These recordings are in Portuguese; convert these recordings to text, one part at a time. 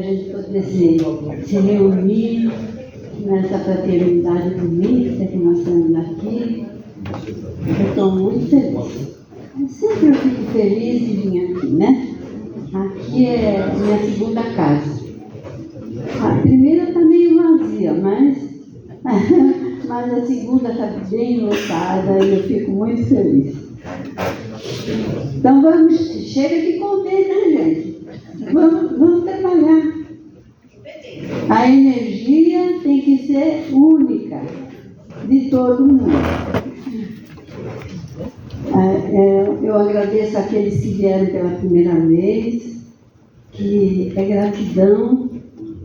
a gente poder se reunir nessa fraternidade bonita que nós temos aqui. Eu estou muito feliz. Sempre eu fico feliz de vir aqui, né? Aqui é minha segunda casa. A primeira está meio vazia, mas a segunda está bem lotada e eu fico muito feliz. Então chega de comer, né, gente? Vamos trabalhar. A energia tem que ser única de todo mundo. Eu agradeço àqueles que vieram pela primeira vez, que é gratidão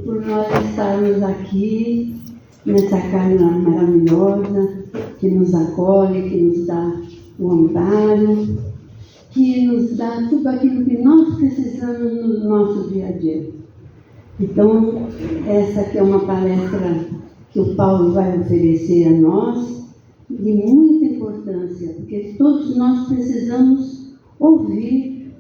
por nós estarmos aqui nessa casa maravilhosa, que nos acolhe, que nos dá o amparo, que nos dá tudo aquilo que nós precisamos no nosso dia a dia. Então, essa aqui é uma palestra que o Paulo vai oferecer a nós, de muita importância, porque todos nós precisamos ouvir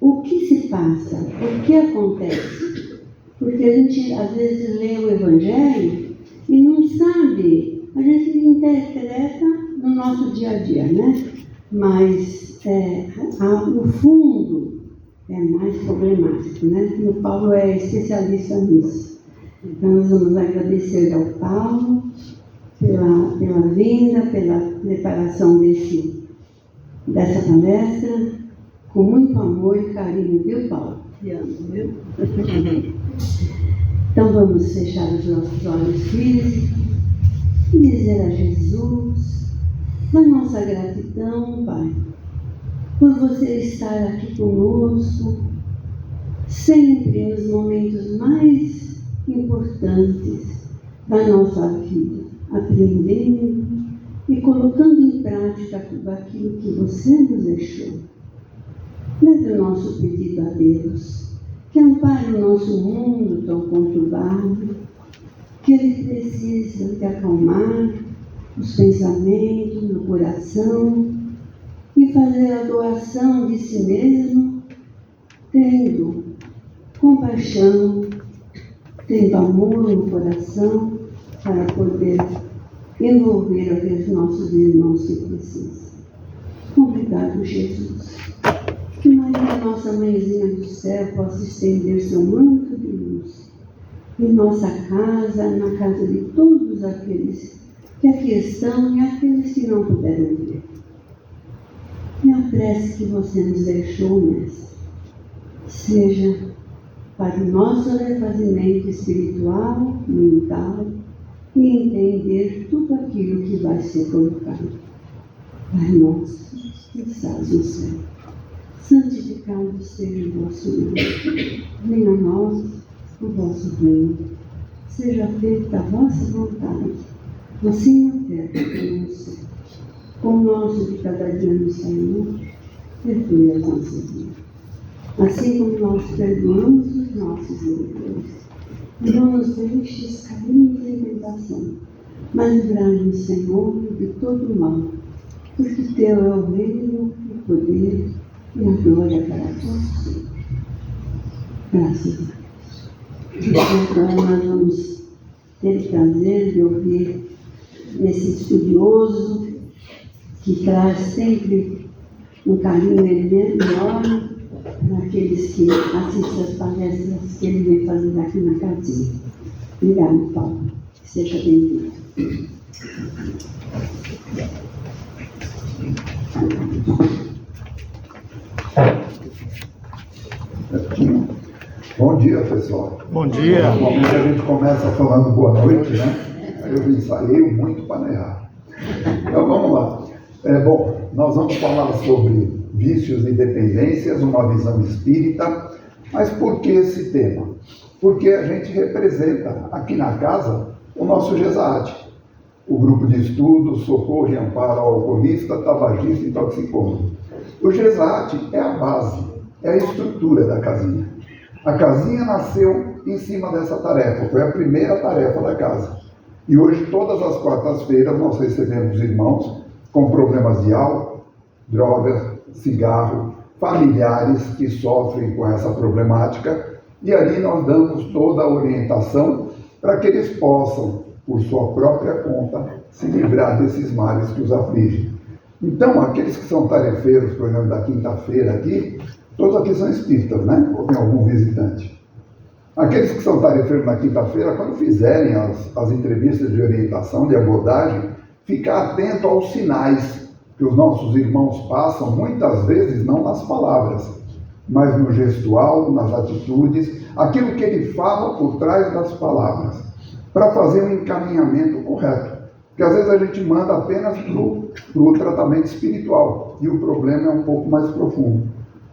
o que se passa, o que acontece. Porque a gente, às vezes, lê o Evangelho e não sabe, a gente interpreta no nosso dia a dia, né? Mas o fundo é mais problemático, né? E o Paulo é especialista nisso. Então, nós vamos agradecer ao Paulo pela vinda, pela preparação dessa palestra, com muito amor e carinho, viu, Paulo? Te amo, viu? Então vamos fechar os nossos olhos físicos e dizer a Jesus a nossa gratidão, Pai, por você estar aqui conosco, sempre nos momentos mais importantes da nossa vida, aprendendo e colocando em prática tudo aquilo que você nos deixou. Leve o nosso pedido a Deus, que ampare o nosso mundo tão conturbado, que ele precisa de acalmar os pensamentos no coração e fazer a doação de si mesmo, tendo compaixão, tendo amor no coração, para poder envolver aqueles nossos irmãos que precisam. Obrigado, Jesus. Que Maria, nossa mãezinha do céu, possa estender seu manto de luz em nossa casa, na casa de todos aqueles que aqui estão e aqueles que não puderam vir. E a prece que você nos deixou, Mestre, seja para o nosso refazimento espiritual, mental, e entender tudo aquilo que vai ser colocado. Pai nosso, que estás no céu, santificado seja o vosso nome. Venha a nós o vosso reino. Seja feita a vossa vontade, assim na terra como no céu. Com o nosso de cada dia nos Senhor, perdoe as nossas vidas, assim como nós perdoamos os nossos devedores. Não nos deixes cairmos em tentação, mas livrai-nos, Senhor, de todo mal, porque teu é o reino, o poder e a glória para todos sempre. Graças a Deus. Então, nós vamos ter o prazer de ouvir esse estudioso que traz sempre um carinho enorme para aqueles que assistem as palestras que ele vem fazer aqui na casinha. Obrigado, Paulo. Seja bem-vindo. Bom dia, pessoal. Bom dia. Normalmente a gente começa falando boa noite, né? Eu ensaiei muito para não errar. Então vamos lá. Bom, nós vamos falar sobre vícios e dependências, uma visão espírita. Mas por que esse tema? Porque a gente representa aqui na casa o nosso GESAT, o grupo de estudo, socorro e amparo ao alcoolista, tabagista e toxicômano. O GESAT é a base, é a estrutura da casinha. A casinha nasceu em cima dessa tarefa, foi a primeira tarefa da casa. E hoje, todas as quartas-feiras, nós recebemos irmãos com problemas de álcool, drogas, cigarro, familiares que sofrem com essa problemática E ali nós damos toda a orientação para que eles possam, por sua própria conta, se livrar desses males que os afligem. Então, aqueles que são tarefeiros, por exemplo, da quinta-feira aqui, todos aqui são espíritas, né? Ou tem algum visitante? Aqueles que são tarefeiros na quinta-feira, quando fizerem as entrevistas de orientação, de abordagem, ficar atento aos sinais que os nossos irmãos passam, muitas vezes não nas palavras, mas no gestual, nas atitudes, aquilo que ele fala por trás das palavras, para fazer um encaminhamento correto. Porque às vezes a gente manda apenas para o tratamento espiritual, e o problema é um pouco mais profundo.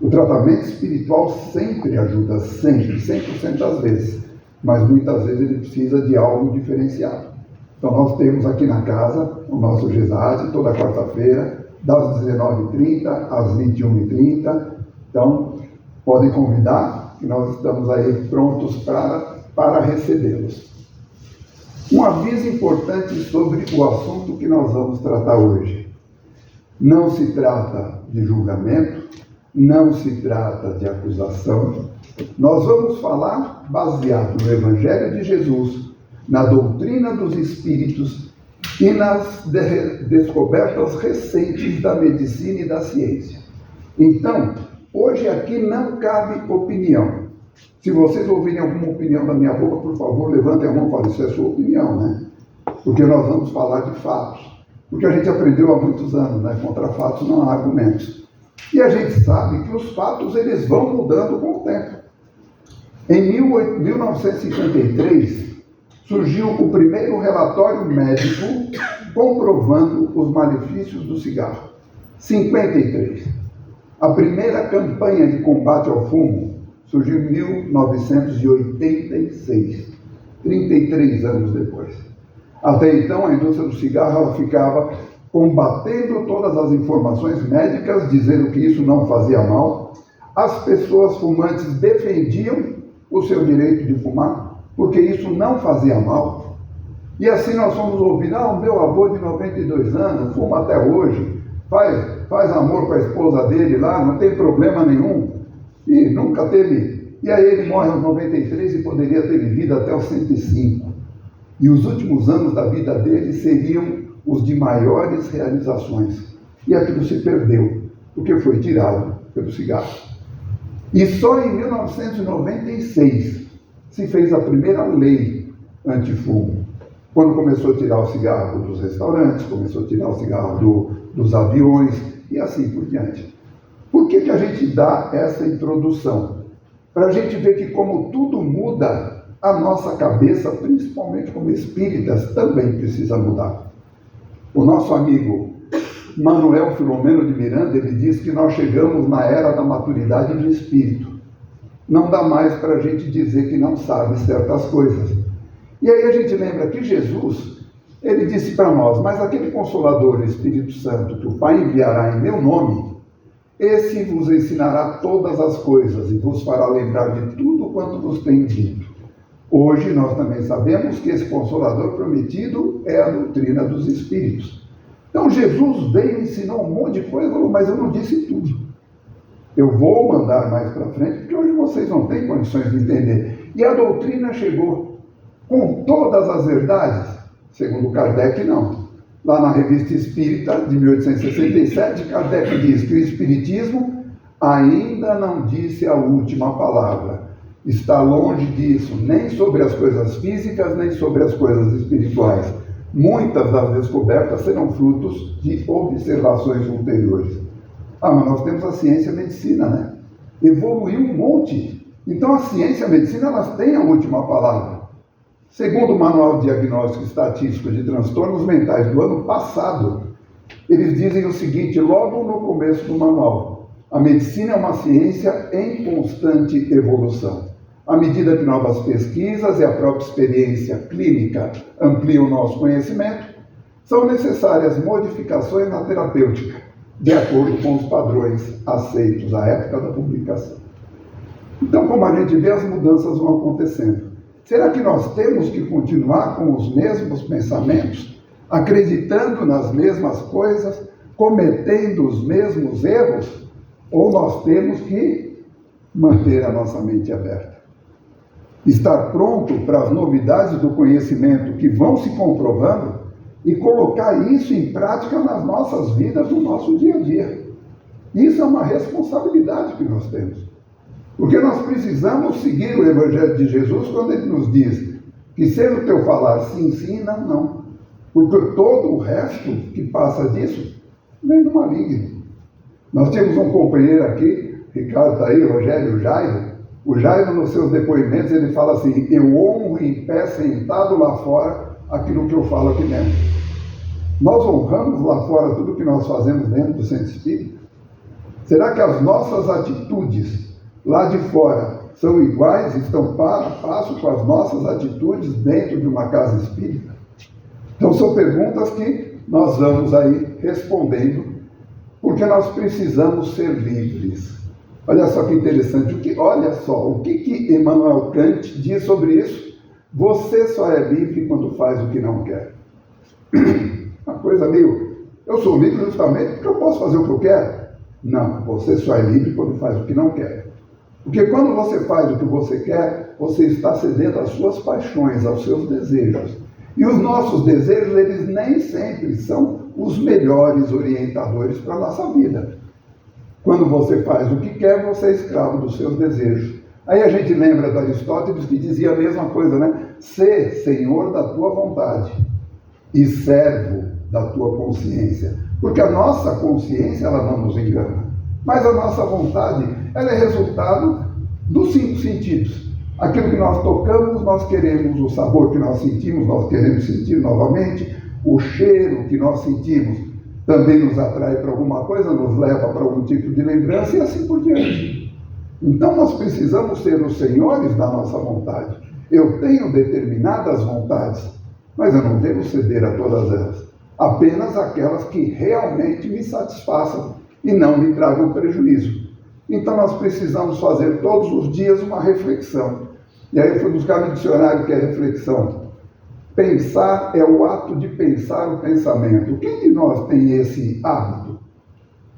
O tratamento espiritual sempre ajuda, sempre, 100% das vezes, mas muitas vezes ele precisa de algo diferenciado. Então nós temos aqui na casa o nosso GESAD, toda quarta-feira, das 19h30 às 21h30. Então, podem convidar, que nós estamos aí prontos para recebê-los. Um aviso importante sobre o assunto que nós vamos tratar hoje. Não se trata de julgamento, não se trata de acusação. Nós vamos falar baseado no Evangelho de Jesus, na doutrina dos Espíritos e nas descobertas recentes da medicina e da ciência. Então, hoje aqui não cabe opinião. Se vocês ouvirem alguma opinião da minha boca, por favor, levantem a mão e falem, isso é sua opinião, né? Porque nós vamos falar de fatos. Porque a gente aprendeu há muitos anos, né? Contra fatos não há argumentos. E a gente sabe que os fatos, eles vão mudando com o tempo. Em 1953, surgiu o primeiro relatório médico comprovando os malefícios do cigarro. 53. A primeira campanha de combate ao fumo surgiu em 1986, 33 anos depois. Até então, a indústria do cigarro ela ficava combatendo todas as informações médicas, dizendo que isso não fazia mal. As pessoas fumantes defendiam o seu direito de fumar, porque isso não fazia mal. E assim nós fomos ouvindo, o meu avô de 92 anos fuma até hoje, faz amor com a esposa dele lá, não tem problema nenhum, e nunca teve. E aí ele morre aos 93 e poderia ter vivido até os 105. E os últimos anos da vida dele seriam os de maiores realizações. E aquilo se perdeu, porque foi tirado pelo cigarro. E só em 1996 se fez a primeira lei antifumo. Quando começou a tirar o cigarro dos restaurantes, começou a tirar o cigarro dos aviões e assim por diante. Por que a gente dá essa introdução? Para a gente ver que como tudo muda, a nossa cabeça, principalmente como espíritas, também precisa mudar. O nosso amigo Manuel Filomeno de Miranda, ele diz que nós chegamos na era da maturidade do espírito. Não dá mais para a gente dizer que não sabe certas coisas. E aí a gente lembra que Jesus, ele disse para nós, mas aquele Consolador, o Espírito Santo, que o Pai enviará em meu nome, esse vos ensinará todas as coisas e vos fará lembrar de tudo quanto vos tenho dito. Hoje nós também sabemos que esse Consolador prometido é a doutrina dos Espíritos. Então Jesus veio e ensinou um monte de coisa, mas eu não disse tudo. Eu vou mandar mais para frente, porque hoje vocês não têm condições de entender. E a doutrina chegou com todas as verdades? Segundo Kardec, não. Lá na Revista Espírita, de 1867, Kardec diz que o Espiritismo ainda não disse a última palavra. Está longe disso, nem sobre as coisas físicas, nem sobre as coisas espirituais. Muitas das descobertas serão frutos de observações ulteriores. Mas nós temos a ciência e a medicina, né? Evoluiu um monte. Então a ciência e a medicina, elas têm a última palavra. Segundo o Manual Diagnóstico Estatístico de Transtornos Mentais do ano passado, eles dizem o seguinte, logo no começo do manual: a medicina é uma ciência em constante evolução. À medida que novas pesquisas e a própria experiência clínica ampliam o nosso conhecimento, são necessárias modificações na terapêutica, de acordo com os padrões aceitos à época da publicação. Então, como a gente vê, as mudanças vão acontecendo. Será que nós temos que continuar com os mesmos pensamentos, acreditando nas mesmas coisas, cometendo os mesmos erros? Ou nós temos que manter a nossa mente aberta? Estar pronto para as novidades do conhecimento que vão se comprovando e colocar isso em prática nas nossas vidas, no nosso dia a dia. Isso é uma responsabilidade que nós temos. Porque nós precisamos seguir o Evangelho de Jesus quando ele nos diz que seja o teu falar sim, sim, não, não. Porque todo o resto que passa disso vem do maligno. Nós tínhamos um companheiro aqui, Ricardo está aí, Rogério, Jairo. O Jairo, nos seus depoimentos, ele fala assim: eu honro em pé, sentado lá fora, aquilo que eu falo aqui dentro. Nós honramos lá fora tudo que nós fazemos dentro do centro espírita? Será que as nossas atitudes lá de fora são iguais, estão para passo com as nossas atitudes dentro de uma casa espírita? Então são perguntas que nós vamos aí respondendo, porque nós precisamos ser livres. Olha só que interessante, o que Emmanuel Kant diz sobre isso? Você só é livre quando faz o que não quer. Uma coisa meio, eu sou livre justamente porque eu posso fazer o que eu quero. Não, você só é livre quando faz o que não quer. Porque quando você faz o que você quer, você está cedendo às suas paixões, aos seus desejos. E os nossos desejos, eles nem sempre são os melhores orientadores para a nossa vida. Quando você faz o que quer, você é escravo dos seus desejos. Aí a gente lembra do Aristóteles que dizia a mesma coisa, né? Sê senhor da tua vontade e servo da tua consciência. Porque a nossa consciência, ela não nos engana. Mas a nossa vontade, ela é resultado dos 5 sentidos. Aquilo que nós tocamos, nós queremos. O sabor que nós sentimos, nós queremos sentir novamente. O cheiro que nós sentimos também nos atrai para alguma coisa, nos leva para algum tipo de lembrança e assim por diante. Então nós precisamos ser os senhores da nossa vontade. Eu tenho determinadas vontades, mas eu não devo ceder a todas elas. Apenas aquelas que realmente me satisfaçam e não me tragam prejuízo. Então nós precisamos fazer todos os dias uma reflexão. E aí eu fui buscar no dicionário que é reflexão. Pensar é o ato de pensar o pensamento. Quem de nós tem esse hábito?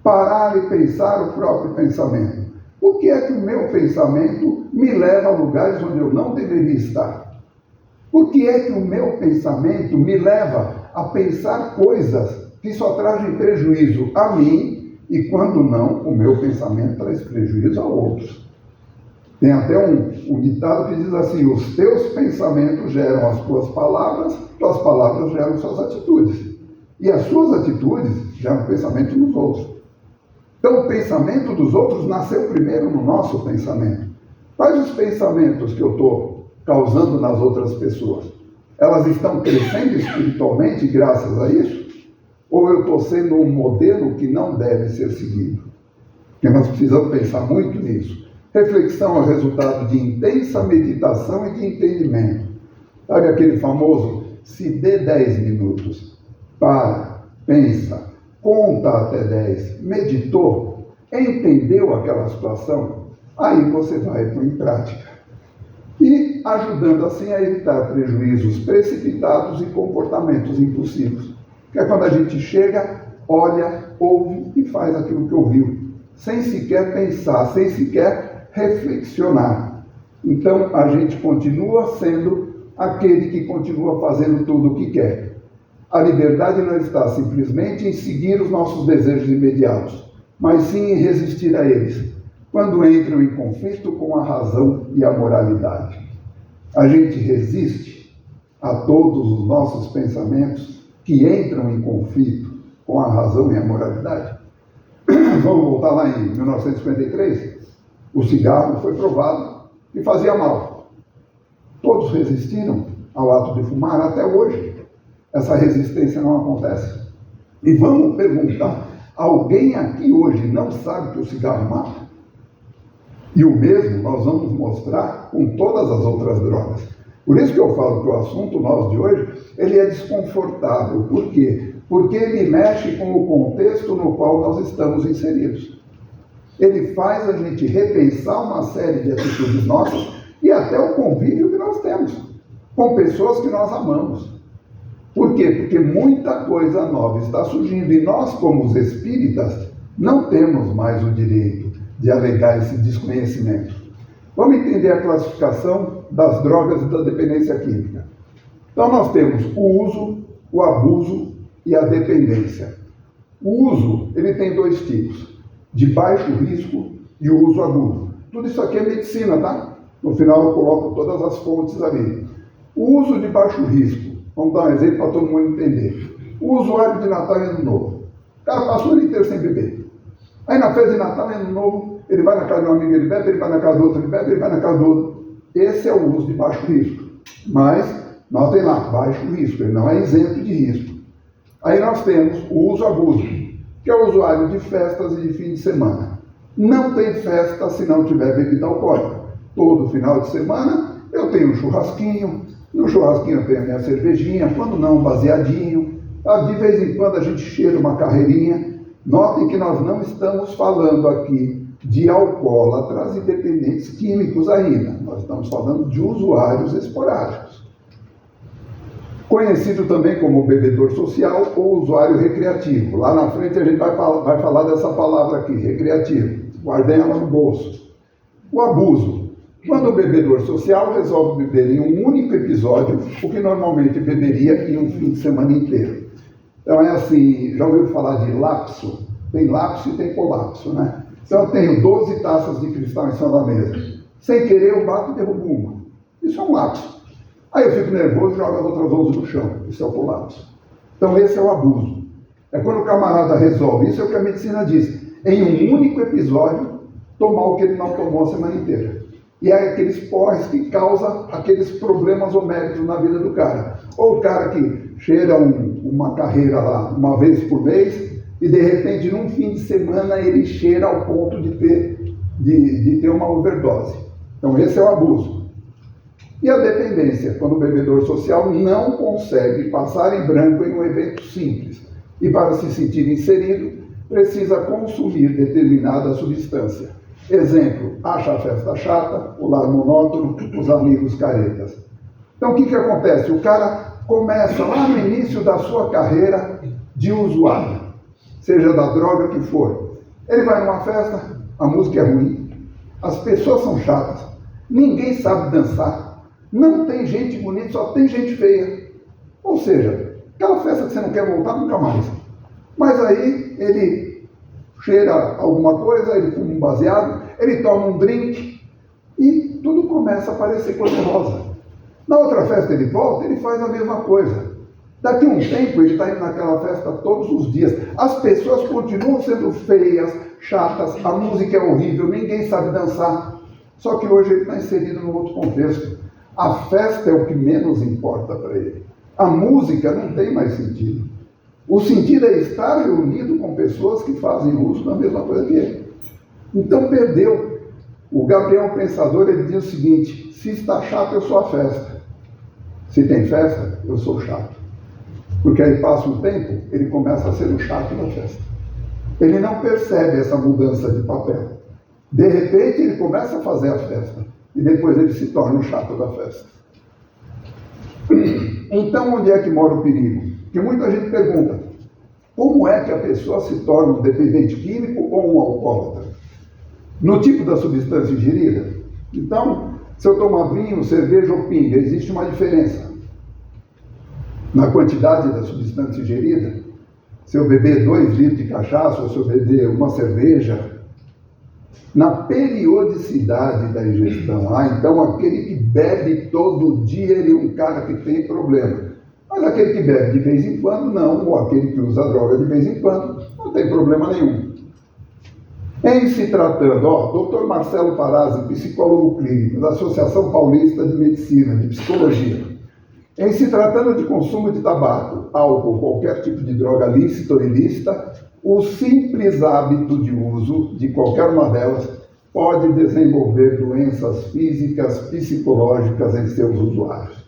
Parar e pensar o próprio pensamento. Por que é que o meu pensamento me leva a lugares onde eu não deveria estar? Por que é que o meu pensamento me leva a pensar coisas que só trazem prejuízo a mim e, quando não, o meu pensamento traz prejuízo a outros? Tem até um ditado que diz assim: os teus pensamentos geram as tuas palavras geram suas atitudes. E as suas atitudes geram pensamento nos outros. Então o pensamento dos outros nasceu primeiro no nosso pensamento. Quais os pensamentos que eu estou causando nas outras pessoas? Elas estão crescendo espiritualmente graças a isso? Ou eu estou sendo um modelo que não deve ser seguido? Porque nós precisamos pensar muito nisso. Reflexão é o resultado de intensa meditação e de entendimento. Sabe aquele famoso, se dê 10 minutos, para, pensa, conta até 10, meditou, entendeu aquela situação, aí você vai pôr em prática. E ajudando assim a evitar prejuízos precipitados e comportamentos impulsivos. Que é quando a gente chega, olha, ouve e faz aquilo que ouviu, sem sequer pensar, sem sequer reflexionar. Então a gente continua sendo aquele que continua fazendo tudo o que quer. A liberdade não está simplesmente em seguir os nossos desejos imediatos, mas sim em resistir a eles, quando entram em conflito com a razão e a moralidade. A gente resiste a todos os nossos pensamentos que entram em conflito com a razão e a moralidade. Vamos voltar lá em 1953? O cigarro foi provado que fazia mal. Todos resistiram ao ato de fumar até hoje. Essa resistência não acontece. E vamos perguntar, alguém aqui hoje não sabe que o cigarro mata? E o mesmo nós vamos mostrar com todas as outras drogas. Por isso que eu falo que o assunto nosso de hoje, ele é desconfortável. Por quê? Porque ele mexe com o contexto no qual nós estamos inseridos. Ele faz a gente repensar uma série de atitudes nossas e até o convívio que nós temos com pessoas que nós amamos. Por quê? Porque muita coisa nova está surgindo e nós, como os espíritas, não temos mais o direito de alegar esse desconhecimento. Vamos entender a classificação das drogas e da dependência química. Então nós temos o uso, o abuso e a dependência. O uso, ele tem dois tipos, de baixo risco e o uso agudo. Tudo isso aqui é medicina, tá? No final eu coloco todas as fontes ali. O uso de baixo risco, vamos dar um exemplo para todo mundo entender. O usuário de Natal e Ano Novo. O cara passou o ano inteiro sem beber. Aí na festa de Natal e Ano Novo, ele vai na casa de um amigo, ele bebe, ele vai na casa do outro, ele bebe, ele vai na casa do outro. Esse é o uso de baixo risco. Mas, notem lá, baixo risco, ele não é isento de risco. Aí nós temos o uso abuso, que é o usuário de festas e de fim de semana. Não tem festa se não tiver bebida alcoólica. Todo final de semana eu tenho um churrasquinho, no churrasquinho eu tenho a minha cervejinha, quando não, um baseadinho. De vez em quando a gente cheira uma carreirinha. Notem que nós não estamos falando aqui de alcoólatras e dependentes químicos ainda. Nós estamos falando de usuários esporádicos. Conhecido também como bebedor social ou usuário recreativo. Lá na frente a gente vai falar dessa palavra aqui, recreativo. Guardem ela no bolso. O abuso. Quando o bebedor social resolve beber em um único episódio, o que normalmente beberia em um fim de semana inteiro. Então é assim, já ouviu falar de lapso? Tem lapso e tem colapso, né? Então eu tenho 12 taças de cristal em cima da mesa. Sem querer eu bato e derrubo uma. Isso é um lapso. Aí eu fico nervoso e jogo as outras 11 no chão. Isso é o colapso. Então esse é o abuso. É quando o camarada resolve. Isso é o que a medicina diz. Em um único episódio, tomar o que ele não tomou a semana inteira. E é aqueles porres que causam aqueles problemas homéricos na vida do cara. Ou o cara que cheira uma carreira lá uma vez por mês e de repente num fim de semana ele cheira ao ponto de ter uma overdose. Então esse é o abuso. E a dependência, quando o bebedor social não consegue passar em branco em um evento simples e para se sentir inserido precisa consumir determinada substância. Exemplo, acha a festa chata, o lar monótono, os amigos caretas. Então o que acontece? O cara começa lá no início da sua carreira de usuário, seja da droga que for. Ele vai numa festa, a música é ruim, as pessoas são chatas, ninguém sabe dançar, não tem gente bonita, só tem gente feia. Ou seja, aquela festa que você não quer voltar nunca mais. Mas aí ele cheira alguma coisa, ele fuma um baseado, ele toma um drink e tudo começa a parecer cor-de-rosa. Na outra festa ele volta, ele faz a mesma coisa. Daqui a um tempo ele está indo naquela festa todos os dias. As pessoas continuam sendo feias, chatas, a música é horrível, ninguém sabe dançar. Só que hoje ele está inserido num outro contexto. A festa é o que menos importa para ele. A música não tem mais sentido. O sentido é estar reunido com pessoas que fazem uso da mesma coisa que ele. Então perdeu. O Gabriel Pensador, ele diz o seguinte: se está chato, eu sou a festa. Se tem festa, eu sou chato. Porque aí passa um tempo, ele começa a ser o chato da festa. Ele não percebe essa mudança de papel. De repente, ele começa a fazer a festa. E depois ele se torna o chato da festa. Então, onde é que mora o perigo? Porque muita gente pergunta, como é que a pessoa se torna um dependente químico ou um alcoólatra? No tipo da substância ingerida? Então, se eu tomar vinho, cerveja ou pinga, existe uma diferença na quantidade da substância ingerida. Se eu beber 2 litros de cachaça ou se eu beber uma cerveja, na periodicidade da ingestão. Então aquele que bebe todo dia, ele é um cara que tem problema. Mas aquele que bebe de vez em quando, não. Ou aquele que usa droga de vez em quando, não tem problema nenhum. Em se tratando, Dr. Marcelo Parazzi, psicólogo clínico da Associação Paulista de Medicina, de Psicologia. Em se tratando de consumo de tabaco, álcool, qualquer tipo de droga lícita ou ilícita, o simples hábito de uso de qualquer uma delas pode desenvolver doenças físicas, psicológicas em seus usuários.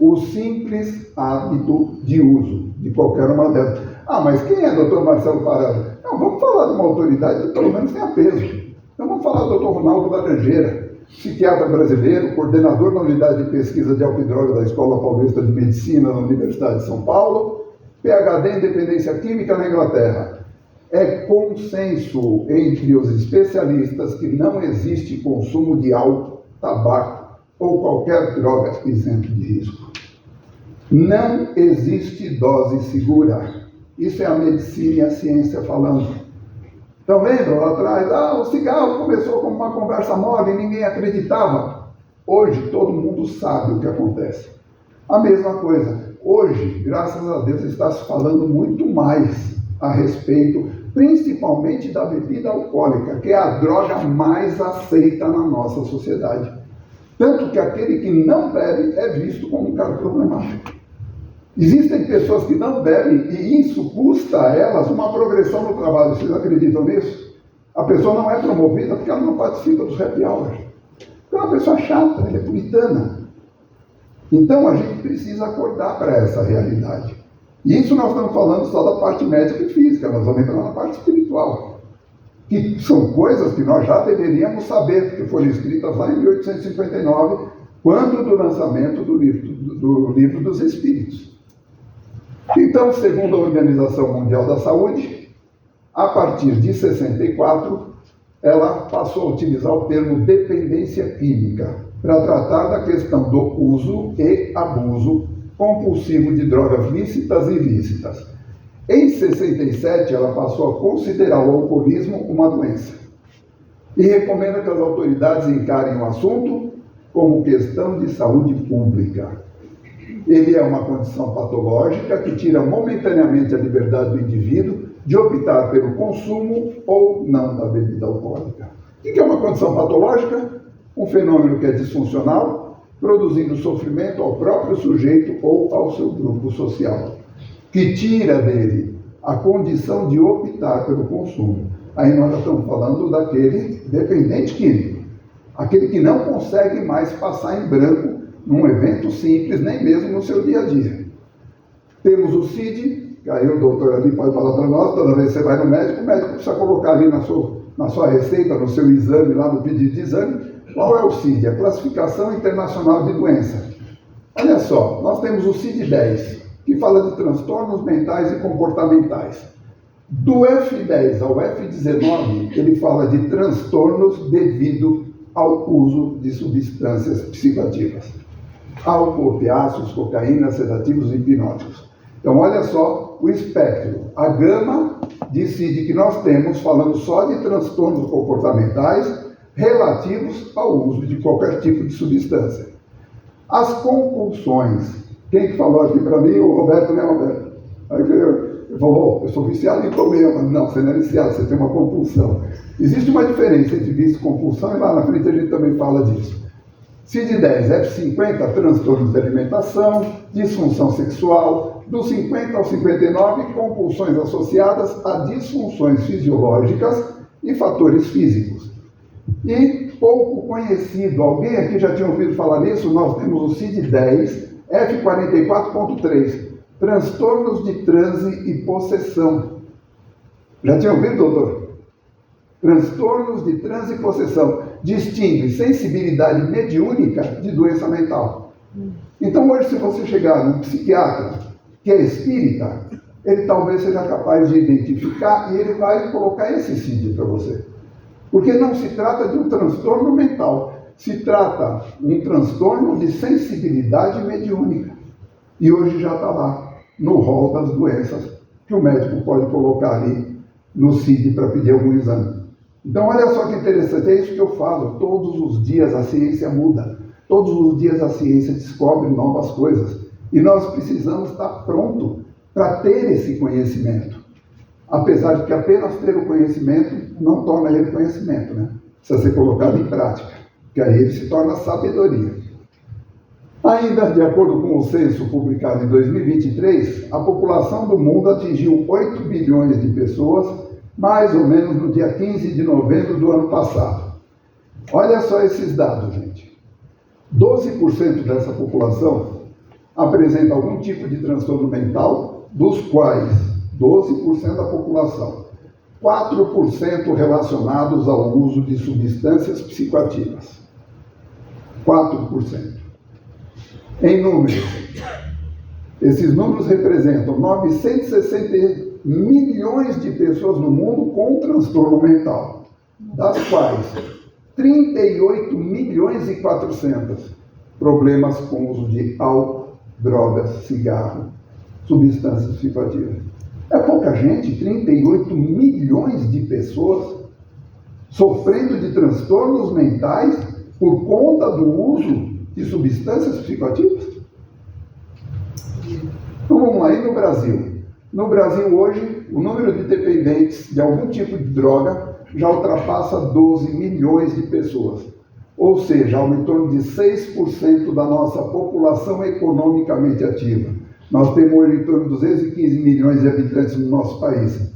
O simples hábito de uso de qualquer uma delas. Mas quem é Dr. Marcelo Parazzi? Não, vamos falar de uma autoridade que pelo menos tenha peso. Então vamos falar do Dr. Ronaldo Laranjeira, psiquiatra brasileiro, coordenador da unidade de pesquisa de álcool e droga da Escola Paulista de Medicina na Universidade de São Paulo, PhD em dependência química na Inglaterra. É consenso entre os especialistas que não existe consumo de álcool tabaco ou qualquer droga isenta de risco. Não existe dose segura. Isso é a medicina e a ciência falando. Então lembram lá atrás, o cigarro começou como uma conversa mole e ninguém acreditava. Hoje todo mundo sabe o que acontece. A mesma coisa. Hoje, graças a Deus, está se falando muito mais a respeito, principalmente da bebida alcoólica, que é a droga mais aceita na nossa sociedade. Tanto que aquele que não bebe é visto como um cara problemático. Existem pessoas que não bebem e isso custa a elas uma progressão no trabalho. Vocês acreditam nisso? A pessoa não é promovida porque ela não participa dos happy hours. É uma pessoa chata, ela é puritana. Então a gente precisa acordar para essa realidade. E isso nós estamos falando só da parte médica e física, nós vamos entrar na parte espiritual. Que são coisas que nós já deveríamos saber, porque foram escritas lá em 1859, quando do lançamento do livro dos Espíritos. Então, segundo a Organização Mundial da Saúde, a partir de 64, ela passou a utilizar o termo dependência química para tratar da questão do uso e abuso compulsivo de drogas lícitas e ilícitas. Em 67, ela passou a considerar o alcoolismo uma doença e recomenda que as autoridades encarem o assunto como questão de saúde pública. Ele é uma condição patológica que tira momentaneamente a liberdade do indivíduo de optar pelo consumo ou não da bebida alcoólica. O que é uma condição patológica? Um fenômeno que é disfuncional, produzindo sofrimento ao próprio sujeito ou ao seu grupo social, que tira dele a condição de optar pelo consumo. Aí nós já estamos falando daquele dependente químico, aquele que não consegue mais passar em branco num evento simples, nem mesmo no seu dia a dia. Temos o CID, que aí o doutor ali pode falar para nós, toda vez que você vai no médico, o médico precisa colocar ali na sua receita, no seu exame, lá no pedido de exame, qual é o CID? A Classificação Internacional de Doença. Olha só, nós temos o CID-10, que fala de transtornos mentais e comportamentais. Do F10 ao F19, ele fala de transtornos devido ao uso de substâncias psicoativas. Álcool, opiáceos, cocaína, sedativos e hipnóticos. Então, olha só o espectro, a gama de CID que nós temos, falando só de transtornos comportamentais relativos ao uso de qualquer tipo de substância. As compulsões. Quem que falou aqui para mim? O Roberto, né, Roberto? Aí ele falou, eu sou viciado em comer. Mas não, você não é viciado, você tem uma compulsão. Existe uma diferença entre vício e compulsão, e lá na frente a gente também fala disso. CID-10, F50, transtornos de alimentação, disfunção sexual. Do 50 ao 59, compulsões associadas a disfunções fisiológicas e fatores físicos. E pouco conhecido, alguém aqui já tinha ouvido falar nisso? Nós temos o CID-10, F44.3, transtornos de transe e possessão. Já tinha ouvido, doutor? Transtornos de transe e possessão. Distingue sensibilidade mediúnica de doença mental. Então hoje, se você chegar num psiquiatra que é espírita, ele talvez seja capaz de identificar e ele vai colocar esse CID para você. Porque não se trata de um transtorno mental, se trata de um transtorno de sensibilidade mediúnica. E hoje já está lá, no rol das doenças, que o médico pode colocar ali no CID para pedir algum exame. Então, olha só que interessante, é isso que eu falo, todos os dias a ciência muda, todos os dias a ciência descobre novas coisas, e nós precisamos estar prontos para ter esse conhecimento. Apesar de que apenas ter o conhecimento não torna ele conhecimento, né? Precisa ser colocado em prática, que aí ele se torna sabedoria. Ainda de acordo com o censo publicado em 2023, a população do mundo atingiu 8 bilhões de pessoas, mais ou menos no dia 15 de novembro do ano passado. Olha só esses dados, gente. 12% dessa população apresenta algum tipo de transtorno mental, dos quais 12% da população, 4% relacionados ao uso de substâncias psicoativas. 4%. Em números, esses números representam 960 milhões de pessoas no mundo com transtorno mental, das quais 38 milhões e 400 problemas com uso de álcool, drogas, cigarro, substâncias psicoativas. É pouca gente, 38 milhões de pessoas sofrendo de transtornos mentais por conta do uso de substâncias psicoativas? Então vamos lá, e no Brasil? No Brasil hoje, o número de dependentes de algum tipo de droga já ultrapassa 12 milhões de pessoas. Ou seja, algo em torno de 6% da nossa população economicamente ativa. Nós temos hoje em torno de 215 milhões de habitantes no nosso país.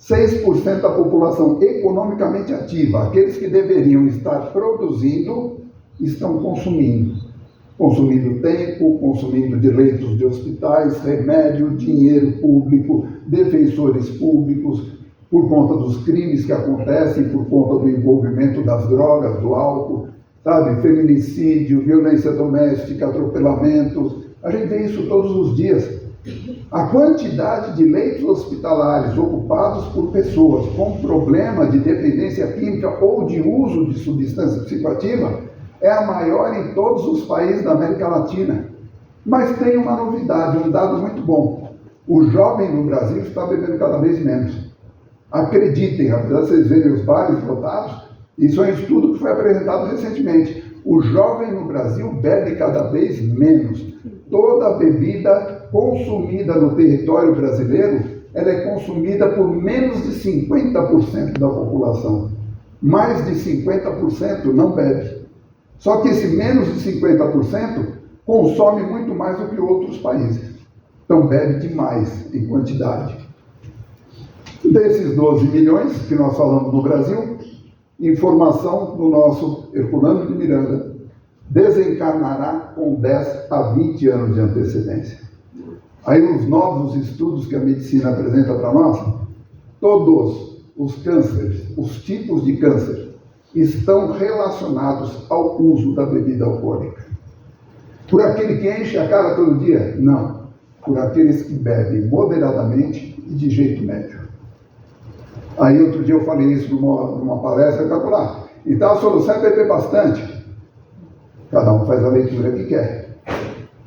6% da população economicamente ativa, aqueles que deveriam estar produzindo, estão consumindo. Consumindo tempo, consumindo de leitos de hospitais, remédio, dinheiro público, defensores públicos, por conta dos crimes que acontecem, por conta do envolvimento das drogas, do álcool, sabe? Feminicídio, violência doméstica, atropelamentos. A gente vê isso todos os dias. A quantidade de leitos hospitalares ocupados por pessoas com problema de dependência química ou de uso de substância psicoativa é a maior em todos os países da América Latina. Mas tem uma novidade, um dado muito bom. O jovem no Brasil está bebendo cada vez menos. Acreditem, apesar de vocês verem os bares lotados, isso é um estudo que foi apresentado recentemente. O jovem no Brasil bebe cada vez menos. Toda a bebida consumida no território brasileiro, ela é consumida por menos de 50% da população. Mais de 50% não bebe. Só que esse menos de 50% consome muito mais do que outros países. Então bebe demais em quantidade. Desses 12 milhões que nós falamos no Brasil, informação do nosso Herculano de Miranda, desencarnará com 10 a 20 anos de antecedência. Aí os novos estudos que a medicina apresenta para nós, todos os cânceres, os tipos de câncer, estão relacionados ao uso da bebida alcoólica. Por aquele que enche a cara todo dia? Não. Por aqueles que bebem moderadamente e de jeito médio. Aí outro dia eu falei isso numa palestra, eu falei, então a solução é beber bastante. Cada um faz a leitura que quer.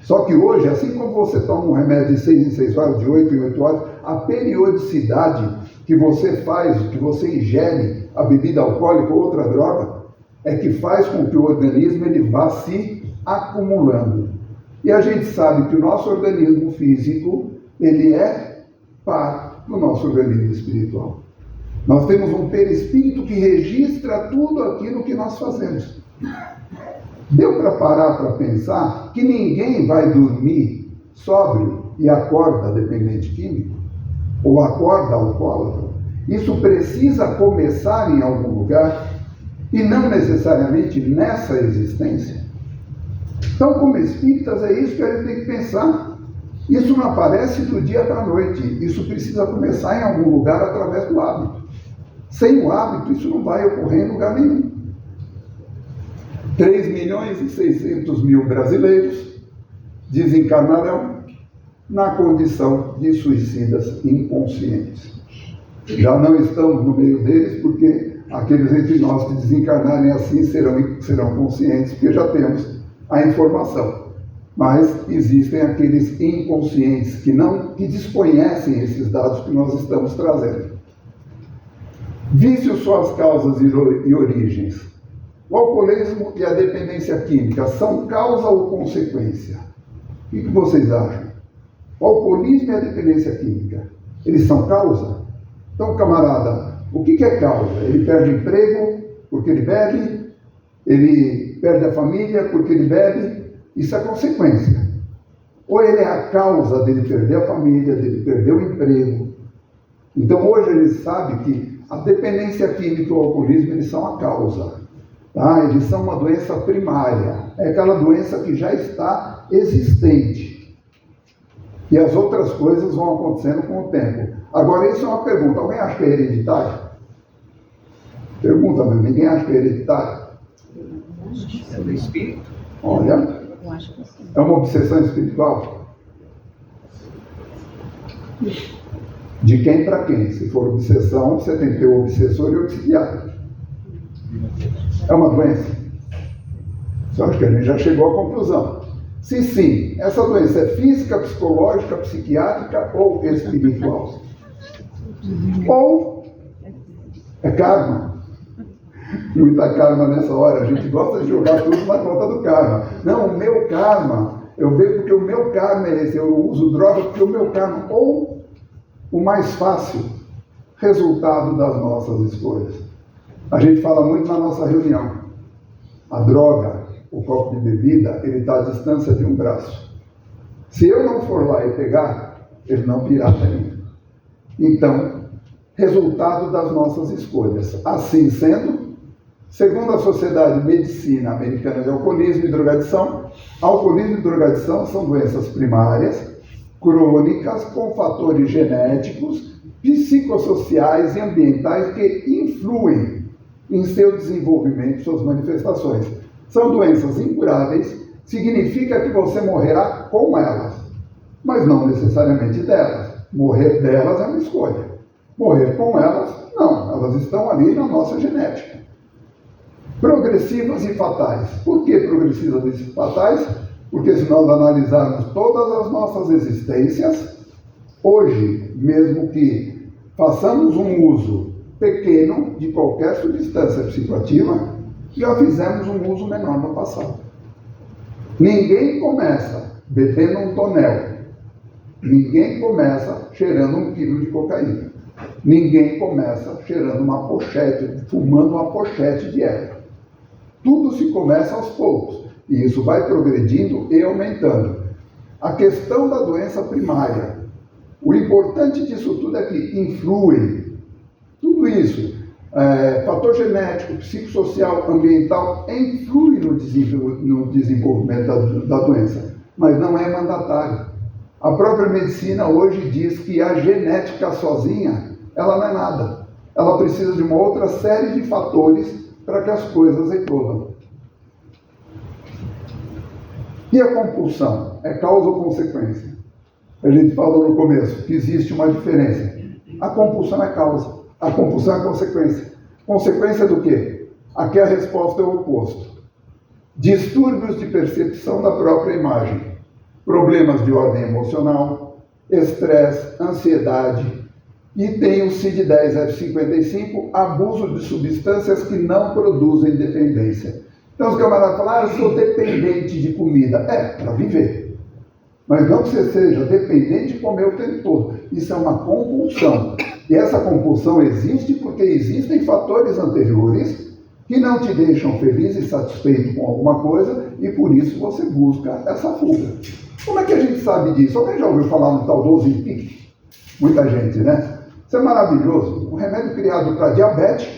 Só que hoje, assim como você toma um remédio de 6 em 6 horas, de 8 em 8 horas, a periodicidade que você faz, que você ingere a bebida alcoólica ou outra droga, é que faz com que o organismo ele vá se acumulando. E a gente sabe que o nosso organismo físico, ele é par do nosso organismo espiritual. Nós temos um perispírito que registra tudo aquilo que nós fazemos. Deu para parar para pensar que ninguém vai dormir sóbrio e acorda dependente químico? Ou acorda alcoólatra? Isso precisa começar em algum lugar e não necessariamente nessa existência. Então, como espíritas, é isso que a gente tem que pensar. Isso não aparece do dia para a noite. Isso precisa começar em algum lugar através do hábito. Sem o hábito, isso não vai ocorrer em lugar nenhum. 3 milhões e 600 mil brasileiros desencarnarão na condição de suicidas inconscientes. Já não estamos no meio deles, porque aqueles entre nós que desencarnarem assim serão conscientes, porque já temos a informação. Mas existem aqueles inconscientes que desconhecem esses dados que nós estamos trazendo. Vícios, suas causas e origens. O alcoolismo e a dependência química são causa ou consequência? O que vocês acham? O alcoolismo e a dependência química, eles são causa? Então, camarada, o que é causa? Ele perde emprego porque ele bebe? Ele perde a família porque ele bebe? Isso é consequência. Ou ele é a causa dele perder a família, dele perder o emprego? Então, hoje ele sabe que a dependência química e o alcoolismo, eles são a causa. Tá? Eles são uma doença primária. É aquela doença que já está existente. E as outras coisas vão acontecendo com o tempo. Agora, isso é uma pergunta. Alguém acha que é hereditário? Pergunta mesmo. Ninguém acha que é hereditário? É do espírito? Olha, é uma obsessão espiritual? De quem para quem? Se for obsessão, você tem que ter o obsessor e o obsidiado. É uma doença? Só acho que a gente já chegou à conclusão. Se sim, essa doença é física, psicológica, psiquiátrica ou espiritual? Ou é karma? Muita karma nessa hora. A gente gosta de jogar tudo na conta do karma. Não, o meu karma, eu bebo porque o meu karma é esse, eu uso droga porque o meu karma. Ou o mais fácil, resultado das nossas escolhas. A gente fala muito na nossa reunião. A droga, o copo de bebida, ele está à distância de um braço. Se eu não for lá e pegar, ele não virá até mim. Então, resultado das nossas escolhas. Assim sendo, segundo a Sociedade Medicina Americana de Alcoolismo e Drogadição, alcoolismo e drogadição são doenças primárias, crônicas, com fatores genéticos, psicossociais e ambientais que influem em seu desenvolvimento e suas manifestações. São doenças incuráveis, significa que você morrerá com elas, mas não necessariamente delas. Morrer delas é uma escolha. Morrer com elas, não, elas estão ali na nossa genética. Progressivas e fatais. Por que progressivas e fatais? Porque se nós analisarmos todas as nossas existências, hoje, mesmo que façamos um uso pequeno de qualquer substância psicoativa, já fizemos um uso menor no passado. Ninguém começa bebendo um tonel. Ninguém começa cheirando 1 quilo de cocaína. Ninguém começa cheirando uma pochete, fumando uma pochete de erva. Tudo se começa aos poucos. E isso vai progredindo e aumentando. A questão da doença primária. O importante disso tudo é que influi tudo isso. Fator genético, psicossocial, ambiental, influi no desenvolvimento da doença, mas não é mandatário. A própria medicina hoje diz que a genética sozinha, ela não é nada. Ela precisa de uma outra série de fatores para que as coisas eclodam. E a compulsão? É causa ou consequência? A gente falou no começo que existe uma diferença. A compulsão é causa. A compulsão é consequência. Consequência do quê? Aqui a resposta é o oposto. Distúrbios de percepção da própria imagem. Problemas de ordem emocional, estresse, ansiedade. E tem o CID-10F55, abuso de substâncias que não produzem dependência. Então os camaradas falam, eu sou dependente de comida. Para viver. Mas não que você seja dependente de comer o tempo todo. Isso é uma compulsão. E essa compulsão existe porque existem fatores anteriores que não te deixam feliz e satisfeito com alguma coisa e por isso você busca essa fuga. Como é que a gente sabe disso? Alguém já ouviu falar no tal do Ozempic? Muita gente, né? Isso é maravilhoso. Um remédio criado para diabetes,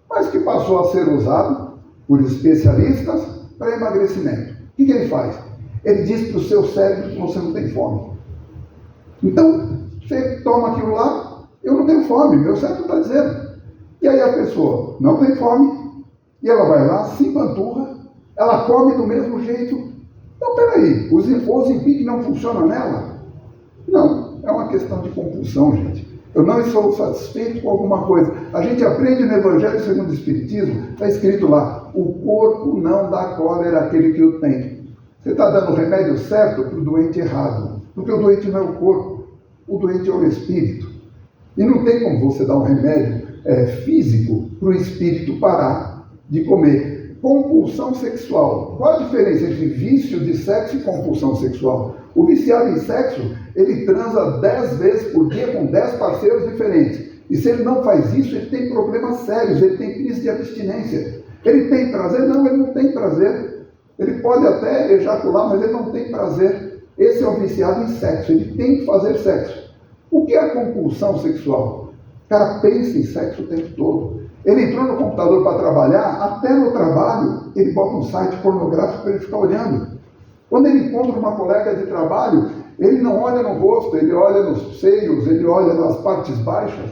mas que passou a ser usado por especialistas para emagrecimento. O que ele faz? Ele diz para o seu cérebro que você não tem fome. Então, você toma aquilo lá, eu não tenho fome, meu cérebro está dizendo. E aí a pessoa não tem fome, e ela vai lá, se empanturra, ela come do mesmo jeito. Então, peraí, o Ozempic não funciona nela? Não, é uma questão de compulsão, gente. Eu não estou satisfeito com alguma coisa. A gente aprende no Evangelho segundo o Espiritismo, está escrito lá, o corpo não dá cólera àquele que o tem. Você está dando o remédio certo para o doente errado, porque o doente não é o corpo, o doente é o espírito. E não tem como você dar um remédio físico para o espírito parar de comer. Compulsão sexual. Qual a diferença entre vício de sexo e compulsão sexual? O viciado em sexo, ele transa 10 vezes por dia com 10 parceiros diferentes. E se ele não faz isso, ele tem problemas sérios, ele tem crise de abstinência. Ele tem prazer? Não, ele não tem prazer. Ele pode até ejacular, mas ele não tem prazer. Esse é o viciado em sexo, ele tem que fazer sexo. O que é a compulsão sexual? O cara pensa em sexo o tempo todo. Ele entrou no computador para trabalhar, até no trabalho ele bota um site pornográfico para ele ficar olhando. Quando ele encontra uma colega de trabalho, ele não olha no rosto, ele olha nos seios, ele olha nas partes baixas.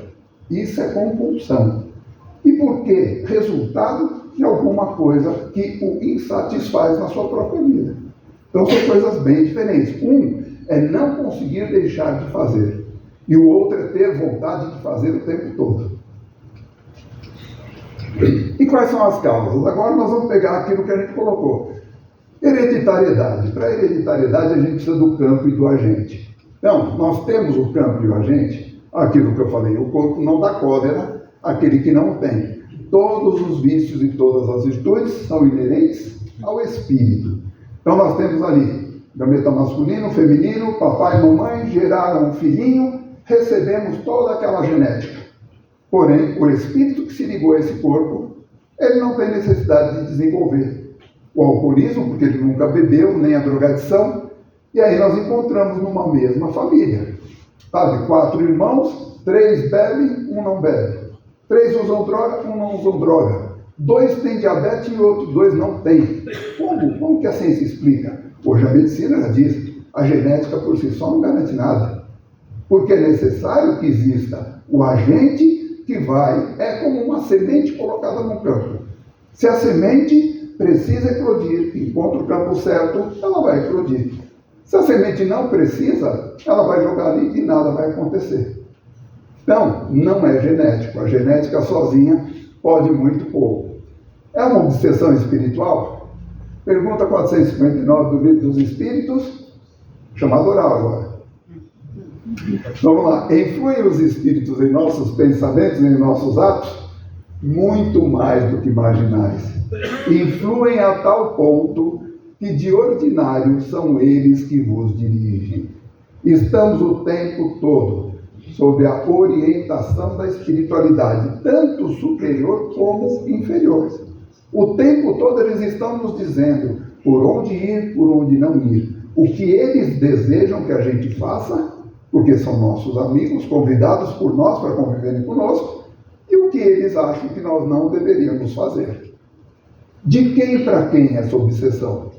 Isso é compulsão. E por quê? Resultado de alguma coisa que o insatisfaz na sua própria vida. Então são coisas bem diferentes. Um é não conseguir deixar de fazer. E o outro é ter vontade de fazer o tempo todo. E quais são as causas? Agora nós vamos pegar aquilo que a gente colocou. Hereditariedade. Para hereditariedade a gente precisa do campo e do agente. Então, nós temos o campo e o agente, aquilo que eu falei, o corpo não dá cólera, aquele que não tem. Todos os vícios e todas as virtudes são inerentes ao espírito. Então nós temos ali, gameta masculino, feminino, papai e mamãe geraram um filhinho, recebemos toda aquela genética. Porém, o espírito que se ligou a esse corpo, ele não tem necessidade de desenvolver o alcoolismo, porque ele nunca bebeu, nem a drogadição, e aí nós encontramos numa mesma família. Sabe, 4 irmãos, 3 bebem, 1 não bebe. 3 usam droga, 1 não usam droga. 2 têm diabetes e outros 2 não têm. Como que a ciência explica? Hoje a medicina já diz, a genética por si só não garante nada. Porque é necessário que exista o agente que vai, é como uma semente colocada no campo. Se a semente precisa eclodir, encontra o campo certo, ela vai eclodir. Se a semente não precisa, ela vai jogar ali e nada vai acontecer. Então, não é genético. A genética sozinha pode muito pouco. É uma obsessão espiritual? Pergunta 459 do Livro dos Espíritos, chamado oral agora. Vamos lá. Influem os espíritos em nossos pensamentos, em nossos atos? Muito mais do que imaginais. Influem a tal ponto que de ordinário são eles que vos dirigem. Estamos o tempo todo sob a orientação da espiritualidade, tanto superior como inferior. O tempo todo eles estão nos dizendo por onde ir, por onde não ir. O que eles desejam que a gente faça, porque são nossos amigos, convidados por nós para conviverem conosco, e o que eles acham que nós não deveríamos fazer. De quem para quem é essa obsessão?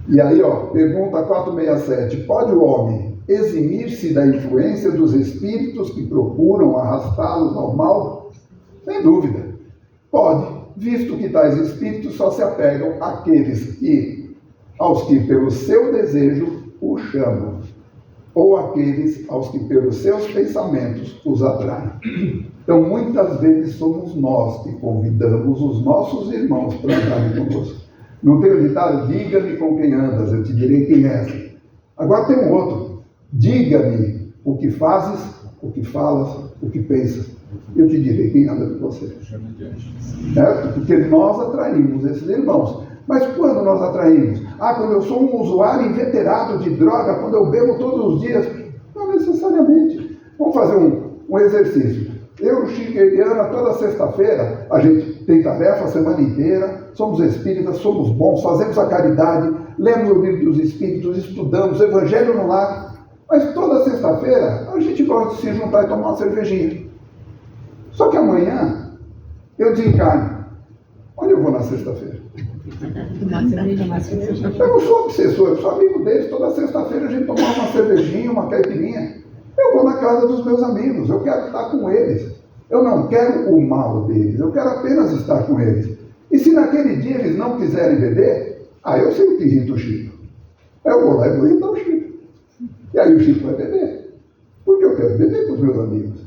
E aí, pergunta 467. Pode o homem eximir-se da influência dos espíritos que procuram arrastá-los ao mal? Sem dúvida. Pode, visto que tais espíritos só se apegam aos que pelo seu desejo o chamam, ou àqueles aos que pelos seus pensamentos os atraem. Então, muitas vezes somos nós que convidamos os nossos irmãos para andarem conosco. Não tem o ditado, diga-me com quem andas, eu te direi quem és. Agora tem um outro, diga-me o que fazes, o que falas, o que pensas, eu te direi quem anda com você. Certo? Porque nós atraímos esses irmãos. Mas quando nós atraímos? Quando eu sou um usuário inveterado de droga, quando eu bebo todos os dias? Não necessariamente. Vamos fazer um exercício. Eu, Chico e Eliana, toda sexta-feira, a gente tem tarefa a semana inteira, somos espíritas, somos bons, fazemos a caridade, lemos o Livro dos Espíritos, estudamos, Evangelho no lar, mas toda sexta-feira a gente gosta de se juntar e tomar uma cervejinha. Só que amanhã eu desencarno. Onde eu vou na sexta-feira? Eu não sou obsessor, eu sou amigo deles, toda sexta-feira a gente toma uma cervejinha, uma caipirinha. Eu vou na casa dos meus amigos, eu quero estar com eles. Eu não quero o mal deles, eu quero apenas estar com eles. E se naquele dia eles não quiserem beber, eu sei o que irrita o Chico. Eu vou lá e vou irritar o Chico. E aí o Chico vai beber. Porque eu quero beber com os meus amigos.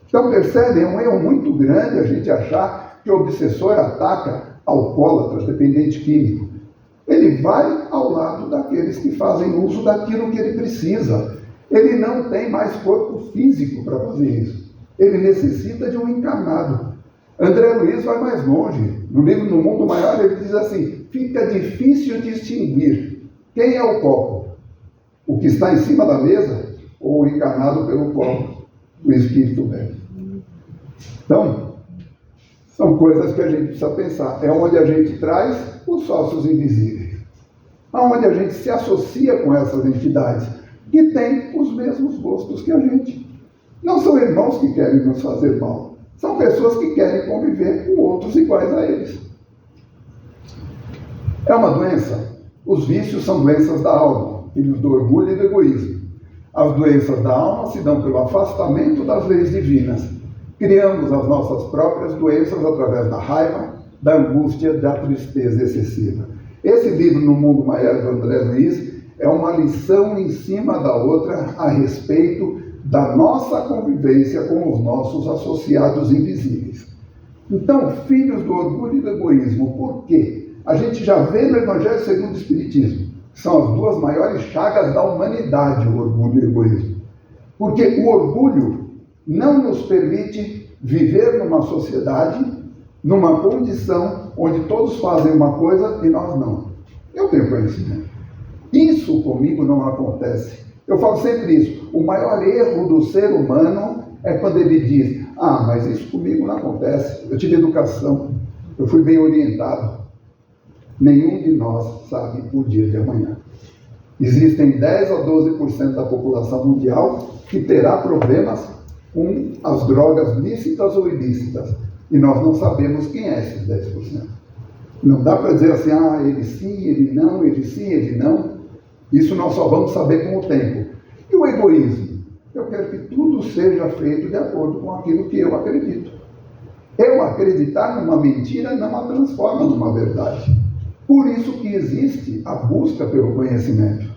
Então percebem, é um erro muito grande a gente achar que o obsessor ataca alcoólatra, dependente químico. Ele vai ao lado daqueles que fazem uso daquilo que ele precisa. Ele não tem mais corpo físico para fazer isso. Ele necessita de um encarnado. André Luiz vai mais longe. No livro No Mundo Maior, ele diz assim, fica difícil distinguir quem é o copo. O que está em cima da mesa ou o encarnado pelo copo do Espírito bebe. Então, são coisas que a gente precisa pensar. É onde a gente traz os sócios invisíveis. Onde a gente se associa com essas entidades que têm os mesmos gostos que a gente. Não são irmãos que querem nos fazer mal. São pessoas que querem conviver com outros iguais a eles. É uma doença. Os vícios são doenças da alma, filhos do orgulho e do egoísmo. As doenças da alma se dão pelo afastamento das leis divinas. Criamos as nossas próprias doenças através da raiva, da angústia, da tristeza excessiva. Esse livro, No Mundo Maior, do André Luiz, é uma lição em cima da outra a respeito da nossa convivência com os nossos associados invisíveis. Então, filhos do orgulho e do egoísmo. Por quê? A gente já vê no Evangelho segundo o Espiritismo. São as duas maiores chagas da humanidade, o orgulho e o egoísmo. Porque o orgulho não nos permite viver numa sociedade, numa condição onde todos fazem uma coisa e nós não. Eu tenho conhecimento. Isso comigo não acontece. Eu falo sempre isso. O maior erro do ser humano é quando ele diz: ah, mas isso comigo não acontece. Eu tive educação, eu fui bem orientado. Nenhum de nós sabe o dia de amanhã. Existem 10 a 12% da população mundial que terá problemas com as drogas lícitas ou ilícitas. E nós não sabemos quem é esses 10%. Não dá para dizer assim, ah, ele sim, ele não, ele sim, ele não. Isso nós só vamos saber com o tempo. E o egoísmo? Eu quero que tudo seja feito de acordo com aquilo que eu acredito. Eu acreditar numa mentira não a transforma numa verdade. Por isso que existe a busca pelo conhecimento.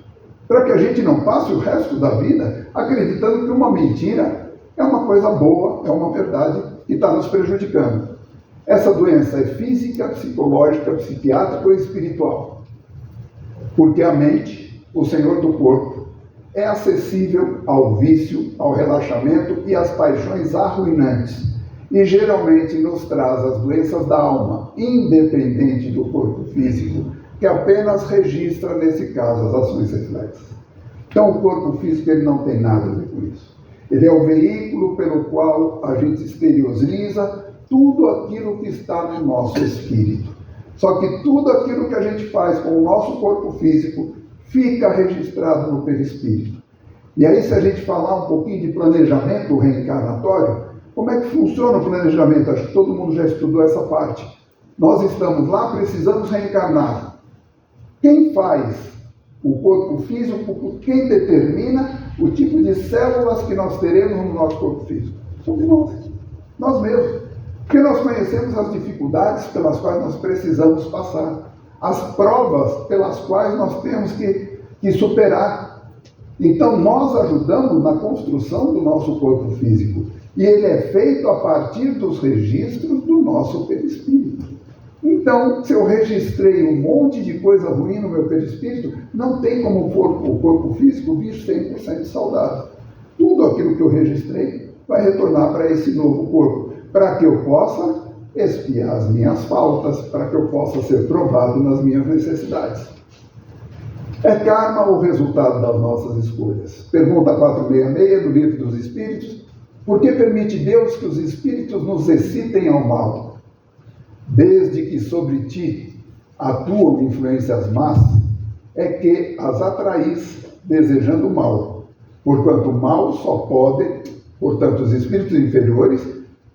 Para que a gente não passe o resto da vida acreditando que uma mentira é uma coisa boa, é uma verdade que está nos prejudicando. Essa doença é física, psicológica, psiquiátrica ou espiritual. Porque a mente, o senhor do corpo, é acessível ao vício, ao relaxamento e às paixões arruinantes. E geralmente nos traz as doenças da alma, independente do corpo físico, que apenas registra, nesse caso, as ações reflexas. Então, o corpo físico ele não tem nada a ver com isso. Ele é o veículo pelo qual a gente exterioriza tudo aquilo que está no nosso espírito. Só que tudo aquilo que a gente faz com o nosso corpo físico fica registrado no perispírito. E aí, se a gente falar um pouquinho de planejamento reencarnatório, como é que funciona o planejamento? Acho que todo mundo já estudou essa parte. Nós estamos lá, precisamos reencarnar. Quem faz o corpo físico, quem determina o tipo de células que nós teremos no nosso corpo físico? Somos nós mesmos. Porque nós conhecemos as dificuldades pelas quais nós precisamos passar, as provas pelas quais nós temos que superar. Então, nós ajudamos na construção do nosso corpo físico. E ele é feito a partir dos registros do nosso perispírito. Então, se eu registrei um monte de coisa ruim no meu perispírito, não tem como o corpo físico vir 100% saudável. Tudo aquilo que eu registrei vai retornar para esse novo corpo, para que eu possa expiar as minhas faltas, para que eu possa ser provado nas minhas necessidades. É karma o resultado das nossas escolhas? Pergunta 466 do Livro dos Espíritos. Por que permite Deus que os espíritos nos excitem ao mal? Desde que sobre ti atuam influências más, é que as atraís desejando o mal. Porquanto o mal só pode, portanto os espíritos inferiores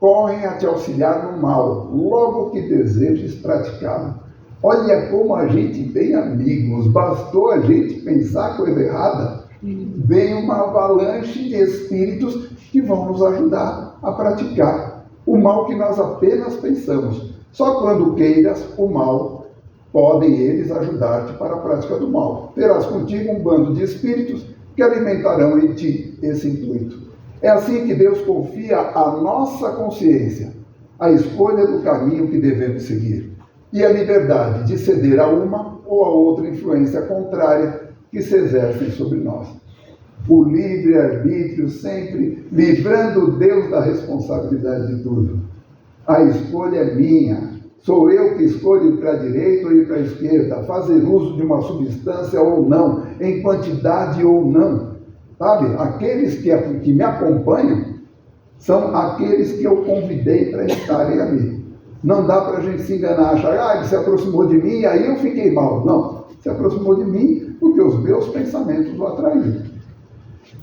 correm a te auxiliar no mal, logo que desejes praticá-lo. Olha como a gente tem amigos, bastou a gente pensar coisa errada, vem uma avalanche de espíritos que vão nos ajudar a praticar o mal que nós apenas pensamos. Só quando queiras o mal, podem eles ajudar-te para a prática do mal. Terás contigo um bando de espíritos que alimentarão em ti esse intuito. É assim que Deus confia à nossa consciência a escolha do caminho que devemos seguir e a liberdade de ceder a uma ou a outra influência contrária que se exercem sobre nós. O livre-arbítrio sempre livrando Deus da responsabilidade de tudo. A escolha é minha. Sou eu que escolho ir para a direita ou ir para a esquerda, fazer uso de uma substância ou não, em quantidade ou não. Sabe? Aqueles que me acompanham são aqueles que eu convidei para estarem ali. Não dá para a gente se enganar, achar, ele se aproximou de mim e aí eu fiquei mal. Não, se aproximou de mim porque os meus pensamentos o atraíram.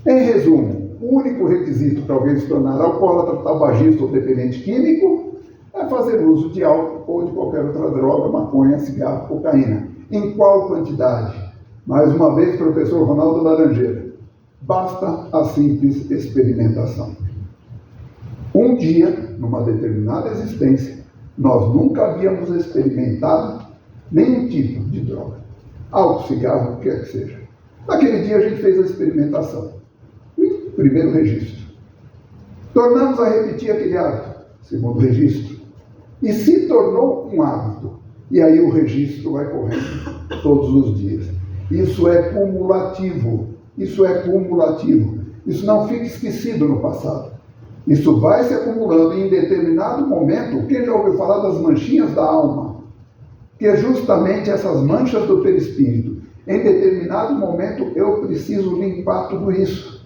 Em resumo, o único requisito para alguém se tornar alcoólatra, tabagista ou dependente químico é fazer uso de álcool ou de qualquer outra droga, maconha, cigarro, cocaína. Em qual quantidade? Mais uma vez, professor Ronaldo Laranjeira, basta a simples experimentação. Um dia, numa determinada existência, nós nunca havíamos experimentado nenhum tipo de droga. Álcool, cigarro, o que quer que seja. Naquele dia a gente fez a experimentação. Primeiro registro. Tornamos a repetir aquele hábito. Segundo registro. e se tornou um hábito. E aí o registro vai correndo todos os dias. Isso é cumulativo. Isso é cumulativo. Isso não fica esquecido no passado. Isso vai se acumulando e em determinado momento, quem já ouviu falar das manchinhas da alma? Que é justamente essas manchas do perispírito. Em determinado momento eu preciso limpar tudo isso.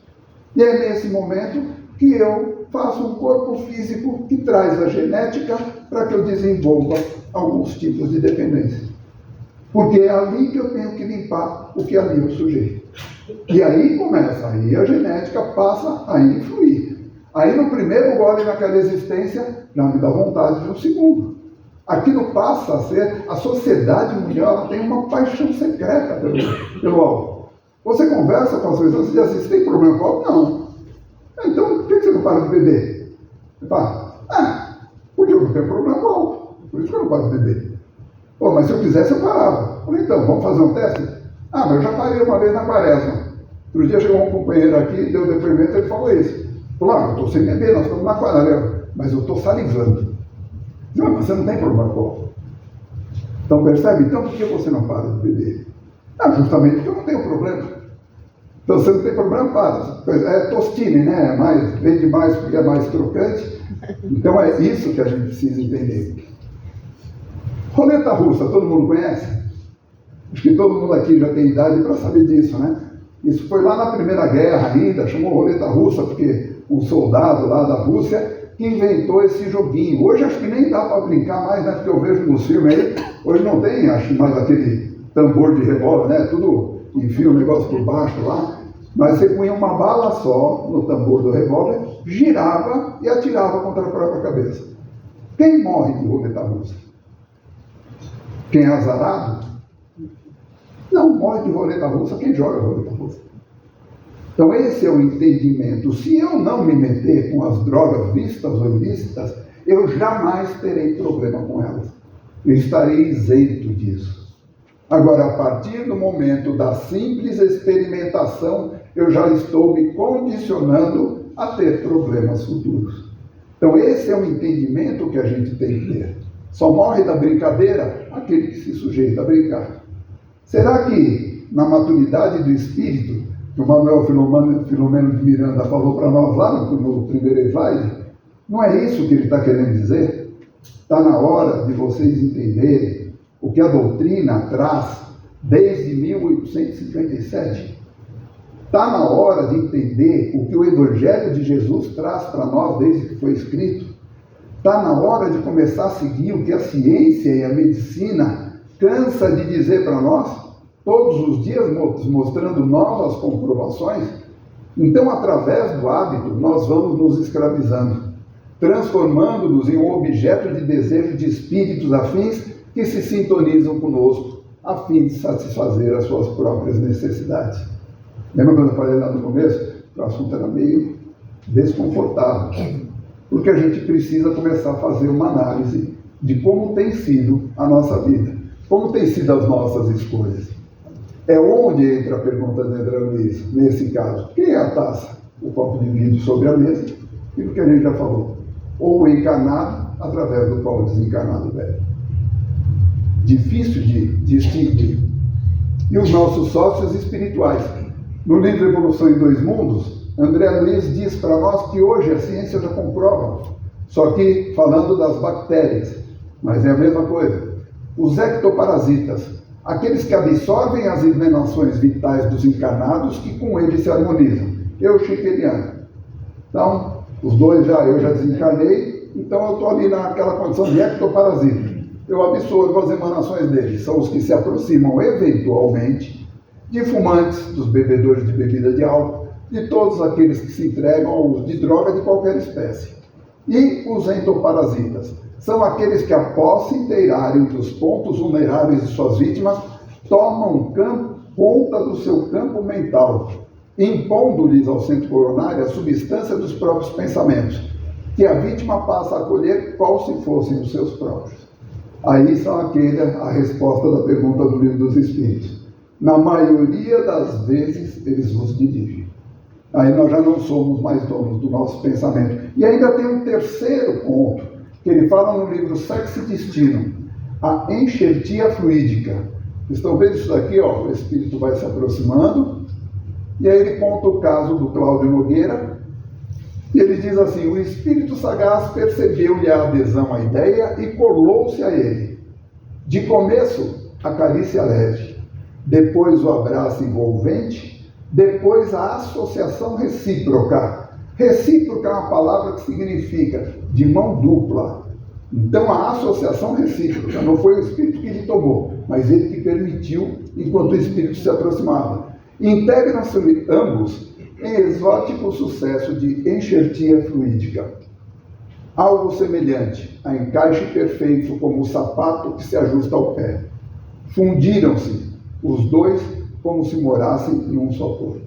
E é nesse momento que eu faço um corpo físico que traz a genética para que eu desenvolva alguns tipos de dependência. Porque é ali que eu tenho que limpar o que ali eu sujei. E aí começa, aí a genética passa a influir. Aí no primeiro gole naquela existência, já me dá vontade de um segundo. Aquilo passa a ser, a sociedade mundial ela tem uma paixão secreta pelo álcool. Você conversa com as pessoas e diz assim, você tem problema com álcool? Não. Então, por que você não para de beber? Você fala, porque eu não tenho problema com álcool. Por isso que eu não paro de beber. Pô, mas se eu quisesse, eu parava. Falei, então, vamos fazer um teste? Mas eu já parei uma vez na quaresma. Outro dia chegou um companheiro aqui, deu depoimento, ele falou isso. Falou, eu estou sem beber, nós estamos na quaresma, mas eu estou salivando. Não, mas você não tem problema com álcool. Então, percebe? Então, por que você não para de beber? Justamente porque eu não tenho problema. Então, você não tem problema, para. É tostine, né? Vende mais porque é mais crocante. Então, é isso que a gente precisa entender. Roleta russa, todo mundo conhece? Acho que todo mundo aqui já tem idade para saber disso, né? Isso foi lá na Primeira Guerra ainda, chamou roleta russa, porque um soldado lá da Rússia que inventou esse joguinho. Hoje acho que nem dá para brincar mais, né? Porque eu vejo nos filmes aí, hoje não tem, acho, mais aquele tambor de revólver, né? Tudo enfia o negócio por baixo lá. Mas você punha uma bala só no tambor do revólver, girava e atirava contra a própria cabeça. Quem morre de roleta russa? Quem é azarado? Não, morre de roleta russa quem joga roleta russa. Então esse é o entendimento. Se eu não me meter com as drogas vistas ou ilícitas, eu jamais terei problema com elas. Eu estarei isento disso. Agora, a partir do momento da simples experimentação, eu já estou me condicionando a ter problemas futuros. Então esse é o entendimento que a gente tem que ter. Só morre da brincadeira aquele que se sujeita a brincar. Será que na maturidade do espírito, que o Manuel Filomeno de Miranda falou para nós lá no primeiro slide, não é isso que ele está querendo dizer? Está na hora de vocês entenderem o que a doutrina traz desde 1857. Está na hora de entender o que o Evangelho de Jesus traz para nós desde que foi escrito. Está na hora de começar a seguir o que a ciência e a medicina cansa de dizer para nós, todos os dias mostrando novas comprovações. Então, através do hábito, nós vamos nos escravizando, transformando-nos em um objeto de desejo de espíritos afins que se sintonizam conosco, a fim de satisfazer as suas próprias necessidades. Lembra quando eu falei lá no começo? O assunto era meio desconfortável, porque a gente precisa começar a fazer uma análise de como tem sido a nossa vida, como tem sido as nossas escolhas. É onde entra a pergunta de André Luiz, nesse caso. Quem é a taça? O copo de vidro sobre a mesa, e do que a gente já falou. Ou o encarnado, através do qual o desencarnado bebe. Difícil de distinguir. E os nossos sócios espirituais. No livro Evolução em Dois Mundos, André Luiz diz para nós que hoje a ciência já comprova, só que falando das bactérias, mas é a mesma coisa. Os ectoparasitas, aqueles que absorvem as emanações vitais dos encarnados que com eles se harmonizam. Eu, Schickeliano. Então, os dois eu já desencarnei, então eu estou ali naquela condição de ectoparasita. Eu absorvo as emanações deles, são os que se aproximam eventualmente de fumantes, dos bebedores de bebida de álcool, de todos aqueles que se entregam ao uso de droga de qualquer espécie. E os entoparasitas são aqueles que, após se inteirarem dos pontos vulneráveis de suas vítimas, tomam conta do seu campo mental, impondo-lhes ao centro coronário a substância dos próprios pensamentos, que a vítima passa a acolher qual se fossem os seus próprios. Aí são a resposta da pergunta do Livro dos Espíritos. Na maioria das vezes, eles nos dirigem. Aí nós já não somos mais donos do nosso pensamento. E ainda tem um terceiro ponto, que ele fala no livro Sexo e Destino, a enxertia fluídica. Estão vendo isso daqui? Ó, o espírito vai se aproximando, e aí ele conta o caso do Cláudio Nogueira, e ele diz assim: o espírito sagaz percebeu-lhe a adesão à ideia e colou-se a ele. De começo, a carícia leve, depois o abraço envolvente, depois a associação recíproca. Recíproca é uma palavra que significa de mão dupla. Então a associação recíproca não foi o espírito que lhe tomou, mas ele que permitiu enquanto o espírito se aproximava. Integram-se ambos em exótico sucesso de enxertia fluídica. Algo semelhante a encaixe perfeito como o sapato que se ajusta ao pé. Fundiram-se os dois como se morassem em um só corpo.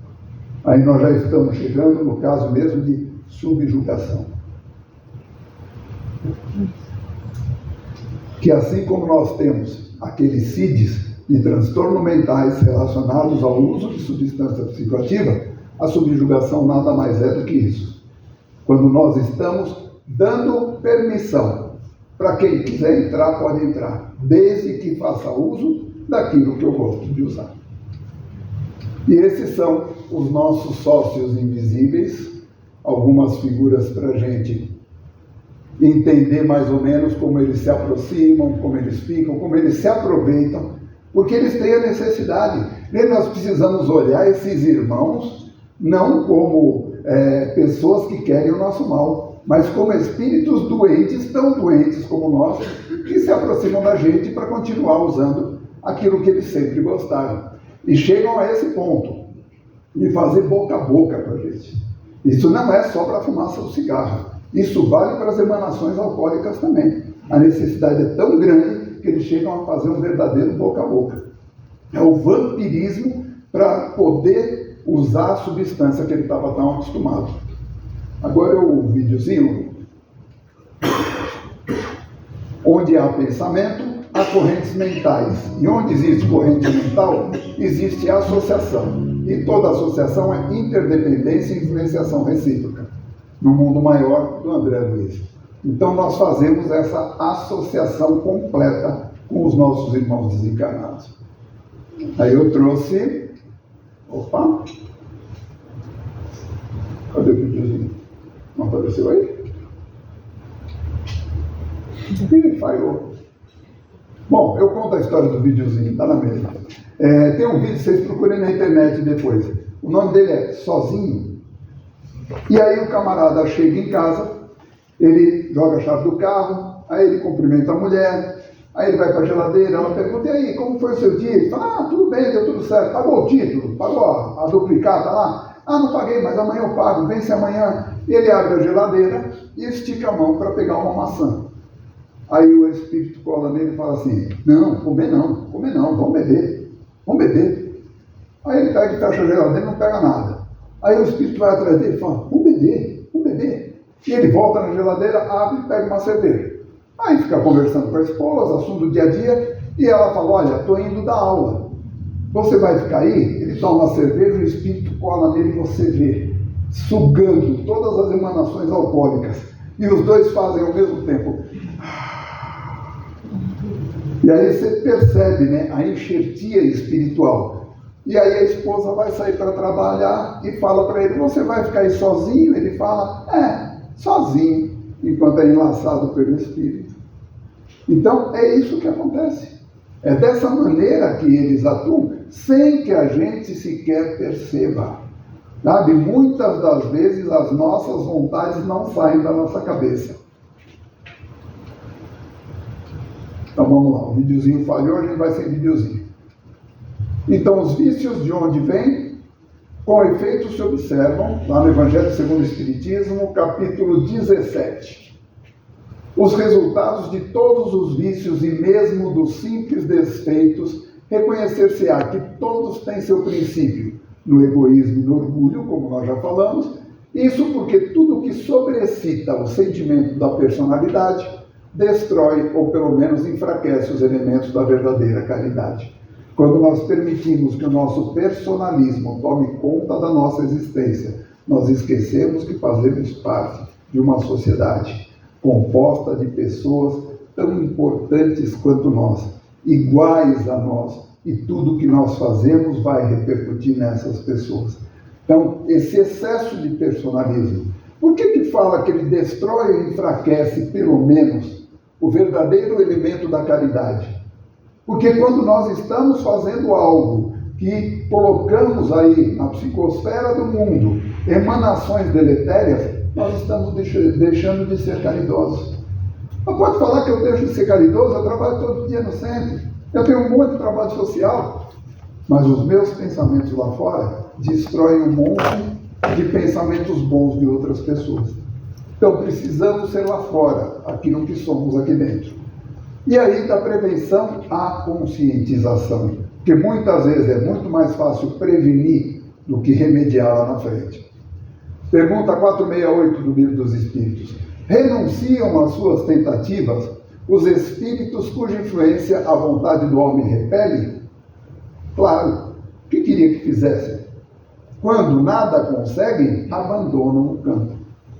Aí nós já estamos chegando no caso mesmo de subjugação. Que assim como nós temos aqueles CIDs de transtornos mentais relacionados ao uso de substância psicoativa, a subjugação nada mais é do que isso. Quando nós estamos dando permissão para quem quiser entrar, pode entrar, desde que faça uso daquilo que eu gosto de usar. E esses são os nossos sócios invisíveis, algumas figuras para a gente entender mais ou menos como eles se aproximam, como eles ficam, como eles se aproveitam, porque eles têm a necessidade. E nós precisamos olhar esses irmãos não como pessoas que querem o nosso mal, mas como espíritos doentes, tão doentes como nós, que se aproximam da gente para continuar usando aquilo que eles sempre gostaram. E chegam a esse ponto de fazer boca a boca para a gente. Isso não é só para a fumaça do cigarro. Isso vale para as emanações alcoólicas também. A necessidade é tão grande que eles chegam a fazer um verdadeiro boca a boca. É o vampirismo para poder usar a substância que ele estava tão acostumado. Agora o videozinho. Onde há pensamento, há correntes mentais. E onde existe corrente mental, existe associação. E toda associação é interdependência e influenciação recíproca. No mundo maior do André Luiz. Então nós fazemos essa associação completa com os nossos irmãos desencarnados. Aí eu trouxe... Opa! Cadê o videozinho? Não apareceu aí? Ih, falhou. Bom, eu conto a história do videozinho, tá na mesma. Tem um vídeo, vocês procurem na internet depois. O nome dele é Sozinho. E aí o camarada chega em casa, ele joga a chave do carro, aí ele cumprimenta a mulher, aí ele vai para a geladeira, ela pergunta: e aí, como foi o seu dia? Ele fala: tudo bem, deu tudo certo. Pagou o título? Pagou a duplicata lá? Não paguei, mas amanhã eu pago, vence amanhã. Ele abre a geladeira e estica a mão para pegar uma maçã. Aí o espírito cola nele e fala assim: não, comer não, vamos beber. Aí ele pega e fecha a geladeira e não pega nada. Aí o espírito vai atrás dele e fala: vamos beber. E ele volta na geladeira, abre e pega uma cerveja. Aí fica conversando com a esposa, assunto do dia a dia, e ela fala: olha, estou indo dar aula. Você vai ficar aí? Ele toma uma cerveja, o espírito cola nele e você vê, sugando todas as emanações alcoólicas. E os dois fazem ao mesmo tempo. E aí você percebe, né, a enxertia espiritual. E aí a esposa vai sair para trabalhar e fala para ele: você vai ficar aí sozinho? Ele fala: sozinho, enquanto é enlaçado pelo espírito. Então é isso que acontece. É dessa maneira que eles atuam, sem que a gente sequer perceba. Sabe? Muitas das vezes as nossas vontades não saem da nossa cabeça. Então vamos lá, o videozinho falhou, a gente vai sem videozinho. Então os vícios de onde vêm? Com efeito se observam, lá no Evangelho segundo o Espiritismo, capítulo 17. Os resultados de todos os vícios e mesmo dos simples desfeitos, reconhecer-se-á que todos têm seu princípio no egoísmo e no orgulho, como nós já falamos, isso porque tudo que sobrecita o sentimento da personalidade destrói ou pelo menos enfraquece os elementos da verdadeira caridade. Quando nós permitimos que o nosso personalismo tome conta da nossa existência, nós esquecemos que fazemos parte de uma sociedade. composta de pessoas tão importantes quanto nós, iguais a nós, e tudo que nós fazemos vai repercutir nessas pessoas. Então, esse excesso de personalismo, por que fala que ele destrói e enfraquece, pelo menos, o verdadeiro elemento da caridade? Porque quando nós estamos fazendo algo que colocamos aí na psicosfera do mundo emanações deletérias, nós estamos deixando de ser caridosos. Não pode falar que eu deixo de ser caridoso, eu trabalho todo dia no centro, eu tenho um monte de trabalho social, mas os meus pensamentos lá fora destroem um monte de pensamentos bons de outras pessoas. Então precisamos ser lá fora aquilo que somos aqui dentro. E aí da prevenção à conscientização, porque muitas vezes é muito mais fácil prevenir do que remediar lá na frente. Pergunta 468 do Livro dos Espíritos. Renunciam às suas tentativas os espíritos cuja influência a vontade do homem repele? Claro. O que queria que fizessem? Quando nada conseguem, abandonam o campo.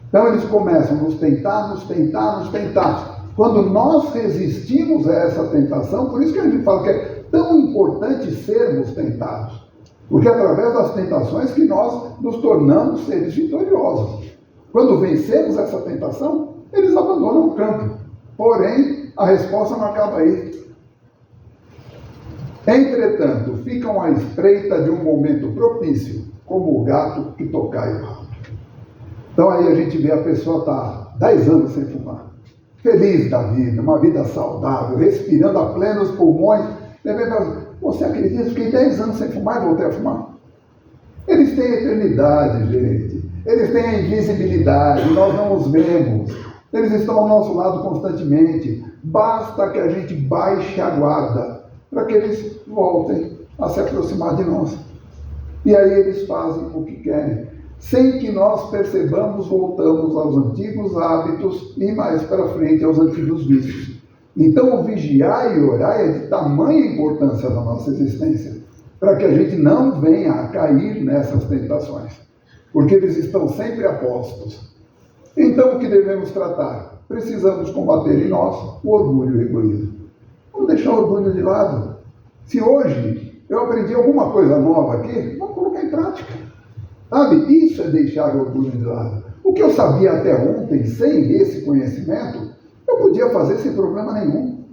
Então eles começam a nos tentar. Quando nós resistimos a essa tentação, por isso que a gente fala que é tão importante sermos tentados. Porque é através das tentações que nós nos tornamos seres vitoriosos. Quando vencemos essa tentação, eles abandonam o campo. Porém, a resposta não acaba aí. Entretanto, ficam à espreita de um momento propício, como o gato que tocai o rabo. Então aí a gente vê a pessoa estar 10 anos sem fumar, feliz da vida, uma vida saudável, respirando a plenos pulmões. Você acredita? Fiquei 10 anos sem fumar e voltei a fumar. Eles têm a eternidade, gente. Eles têm a invisibilidade, nós não os vemos. Eles estão ao nosso lado constantemente. Basta que a gente baixe a guarda para que eles voltem a se aproximar de nós. E aí eles fazem o que querem. Sem que nós percebamos, voltamos aos antigos hábitos e mais para frente aos antigos vícios. Então o vigiar e orar é de tamanha importância na nossa existência, para que a gente não venha a cair nessas tentações, porque eles estão sempre a postos. Então o que devemos tratar? Precisamos combater em nós o orgulho e o egoísmo. Vamos deixar o orgulho de lado. Se hoje eu aprendi alguma coisa nova aqui, vamos colocar em prática. Sabe? Isso é deixar o orgulho de lado. O que eu sabia até ontem, sem esse conhecimento, eu podia fazer sem problema nenhum.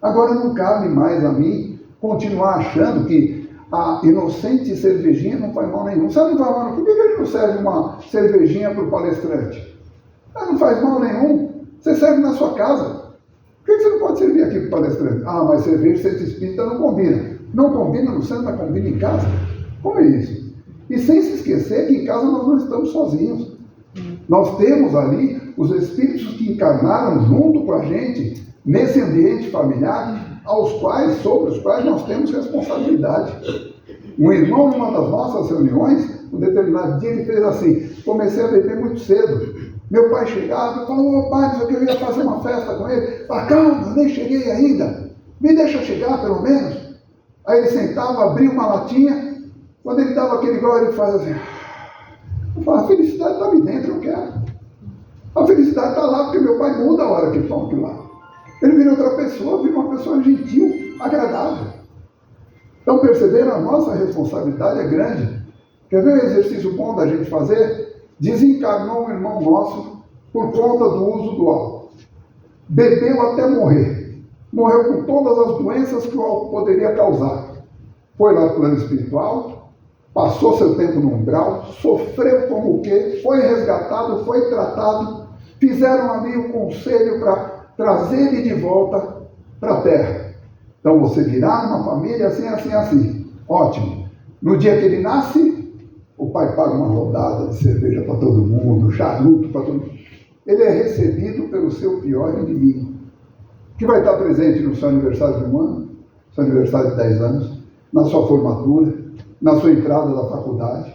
Agora não cabe mais a mim continuar achando que a inocente cervejinha não faz mal nenhum. Sabe, não faz mal nenhum? Por que ele não serve uma cervejinha para o palestrante? Não faz mal nenhum. Você serve na sua casa. Por que você não pode servir aqui para o palestrante? Mas cerveja e centro espírita não combina. Não combina no centro, mas combina em casa? Como é isso? E sem se esquecer que em casa nós não estamos sozinhos. Nós temos ali os espíritos que encarnaram junto com a gente nesse ambiente familiar, sobre os quais nós temos responsabilidade. Um irmão, numa das nossas reuniões, um determinado dia, ele fez assim: comecei a beber muito cedo. Meu pai chegava e falou: pai, eu ia fazer uma festa com ele. Calma, nem cheguei ainda. Me deixa chegar, pelo menos. Aí ele sentava, abria uma latinha. Quando ele dava aquele gole, ele faz assim. Eu falo: a felicidade está ali dentro, eu quero. A felicidade está lá, porque meu pai muda a hora que toma aquilo lá. Ele vira outra pessoa, vira uma pessoa gentil, agradável. Então, perceberam? A nossa responsabilidade é grande. Quer ver um exercício bom da gente fazer? Desencarnou um irmão nosso por conta do uso do álcool. Bebeu até morrer. Morreu com todas as doenças que o álcool poderia causar. Foi lá para o plano espiritual, passou seu tempo no umbral, sofreu como o quê? Foi resgatado, foi tratado, fizeram ali o conselho para trazer ele de volta para a Terra. Então você virá numa família assim. Ótimo. No dia que ele nasce, o pai paga uma rodada de cerveja para todo mundo, charuto para todo mundo. Ele é recebido pelo seu pior inimigo, que vai estar presente no seu aniversário de 1 ano, seu aniversário de 10 anos, na sua formatura, na sua entrada da faculdade.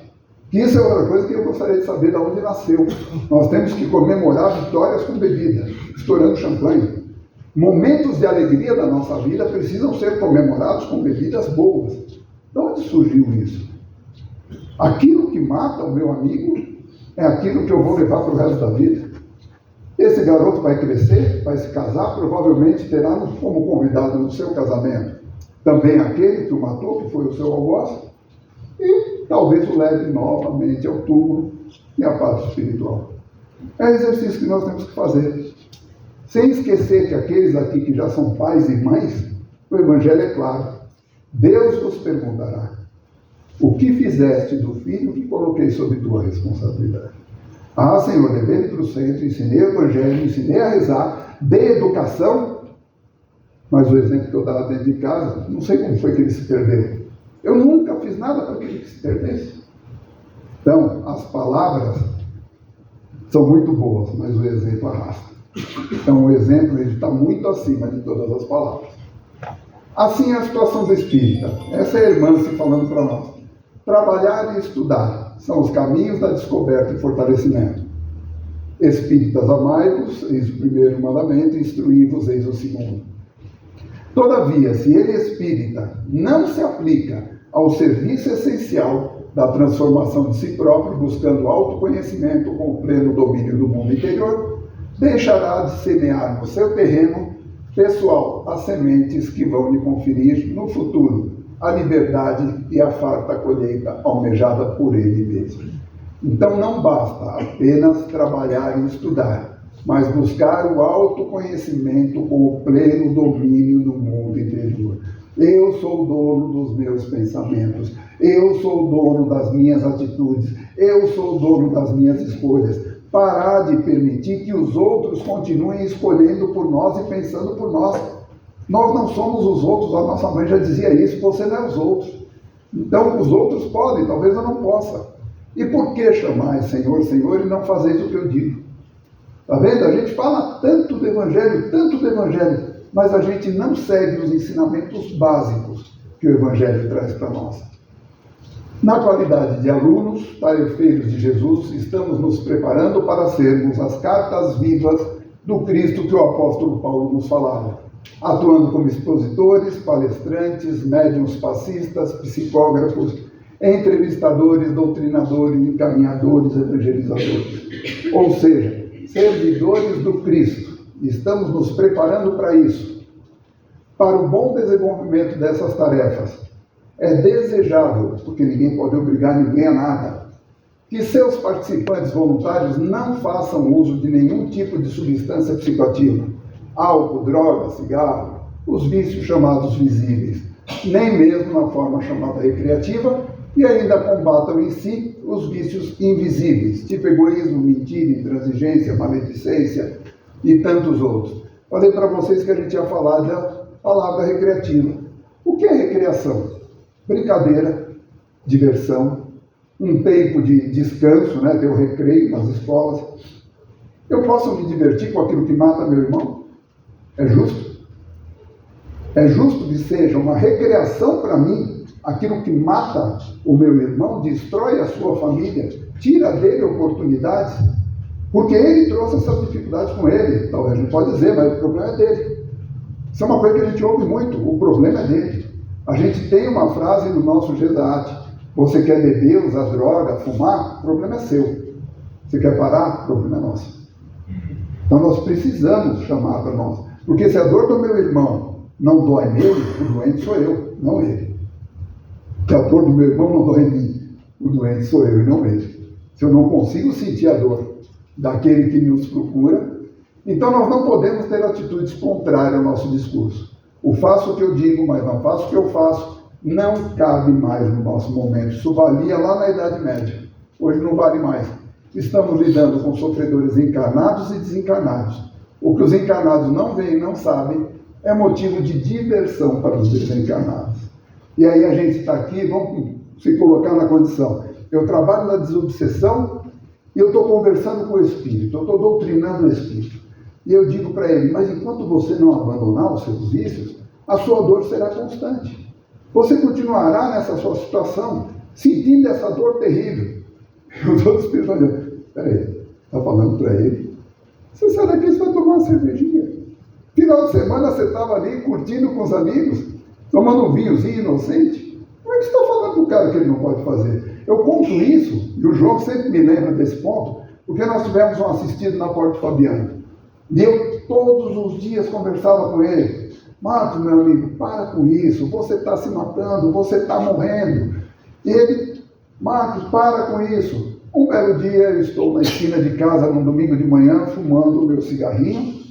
Isso é outra coisa que eu gostaria de saber de onde nasceu. Nós temos que comemorar vitórias com bebida, estourando champanhe. Momentos de alegria da nossa vida precisam ser comemorados com bebidas boas. De onde surgiu isso? Aquilo que mata o meu amigo é aquilo que eu vou levar para o resto da vida. Esse Esse garoto vai crescer, vai se casar, provavelmente terá como convidado no seu casamento também aquele que o matou, que foi o seu algoz, e talvez o leve novamente ao túmulo e à paz espiritual. É exercício que nós temos que fazer. Sem esquecer que aqueles aqui que já são pais e mães, o Evangelho é claro. Deus vos perguntará: o que fizeste do filho que coloquei sob tua responsabilidade? Ah, Senhor, levei para o centro, ensinei o Evangelho, ensinei a rezar, dei educação, mas o exemplo que eu dava dentro de casa, não sei como foi que ele se perdeu. Eu nunca fiz nada para que ele se perdesse. Então, as palavras são muito boas, mas o exemplo arrasta. Então, o exemplo está muito acima de todas as palavras. Assim é a situação do espírita. Essa é a irmã se falando para nós. Trabalhar e estudar são os caminhos da descoberta e fortalecimento. Espíritas, amai-vos, eis o primeiro mandamento, instruí-vos, eis o segundo. Todavia, se ele espírita não se aplica ao serviço essencial da transformação de si próprio, buscando autoconhecimento com o pleno domínio do mundo interior, deixará de semear no seu terreno pessoal as sementes que vão lhe conferir no futuro a liberdade e a farta colheita almejada por ele mesmo. Então não basta apenas trabalhar e estudar, mas buscar o autoconhecimento com o pleno domínio do mundo interior. Eu sou o dono dos meus pensamentos, eu sou o dono das minhas atitudes, eu sou o dono das minhas escolhas. Parar de permitir que os outros continuem escolhendo por nós e pensando por nós. Nós não somos os outros, a nossa mãe já dizia isso, você não é os outros. Então os outros podem, talvez eu não possa. E por que chamais Senhor, Senhor e não fazeis o que eu digo? Está vendo? A gente fala tanto do Evangelho, mas a gente não segue os ensinamentos básicos que o Evangelho traz para nós. Na qualidade de alunos, tarefeiros de Jesus, estamos nos preparando para sermos as cartas vivas do Cristo que o apóstolo Paulo nos falava, atuando como expositores, palestrantes, médiuns passistas, psicógrafos, entrevistadores, doutrinadores, encaminhadores, evangelizadores. Ou seja, servidores do Cristo. Estamos nos preparando para isso. Para o bom desenvolvimento dessas tarefas, é desejável, porque ninguém pode obrigar ninguém a nada, que seus participantes voluntários não façam uso de nenhum tipo de substância psicoativa, álcool, droga, cigarro, os vícios chamados visíveis, nem mesmo na forma chamada recreativa, e ainda combatam em si os vícios invisíveis, tipo egoísmo, mentira, intransigência, maledicência e tantos outros. Falei para vocês que a gente ia falar da palavra recreativa. O que é recreação? Brincadeira, diversão, um tempo de descanso, né? Tem o recreio nas escolas. Eu posso me divertir com aquilo que mata meu irmão? É justo? É justo que seja uma recreação para mim aquilo que mata o meu irmão, destrói a sua família, tira dele oportunidades, porque ele trouxe essas dificuldades com ele. Talvez a gente pode dizer, mas o problema é dele. Isso é uma coisa que a gente ouve muito, o problema é dele. A gente tem uma frase no nosso Gesat: você quer beber, usar droga, fumar? O problema é seu. Você quer parar? O problema é nosso. Então nós precisamos chamar para nós. Porque se a dor do meu irmão não dói nele, o doente sou eu, não ele. Se a dor do meu irmão não dói em mim, o doente sou eu e não ele. Se eu não consigo sentir a dor daquele que nos procura, então nós não podemos ter atitudes contrárias ao nosso discurso. O faço o que eu digo, mas não faço o que eu faço, não cabe mais no nosso momento. Isso valia lá na Idade Média. Hoje não vale mais. Estamos lidando com sofredores encarnados e desencarnados. O que os encarnados não veem e não sabem é motivo de diversão para os desencarnados. E aí a gente está aqui, vamos se colocar na condição. Eu trabalho na desobsessão e eu estou conversando com o Espírito, eu estou doutrinando o Espírito. E eu digo para ele, mas enquanto você não abandonar os seus vícios, a sua dor será constante. Você continuará nessa sua situação, sentindo essa dor terrível. Eu estou dizendo, peraí, está falando para ele? Você será que você vai tomar uma cervejinha? Final de semana você estava ali curtindo com os amigos, tomando um vinhozinho inocente? Como é que você está falando para o cara que ele não pode fazer? Eu conto isso, e o João sempre me lembra desse ponto, porque nós tivemos um assistido na Porta Fabiana. E eu todos os dias conversava com ele. Marcos, meu amigo, para com isso, você está se matando, você está morrendo. E ele, Marcos, para com isso. Um belo dia eu estou na esquina de casa, num domingo de manhã, fumando o meu cigarrinho,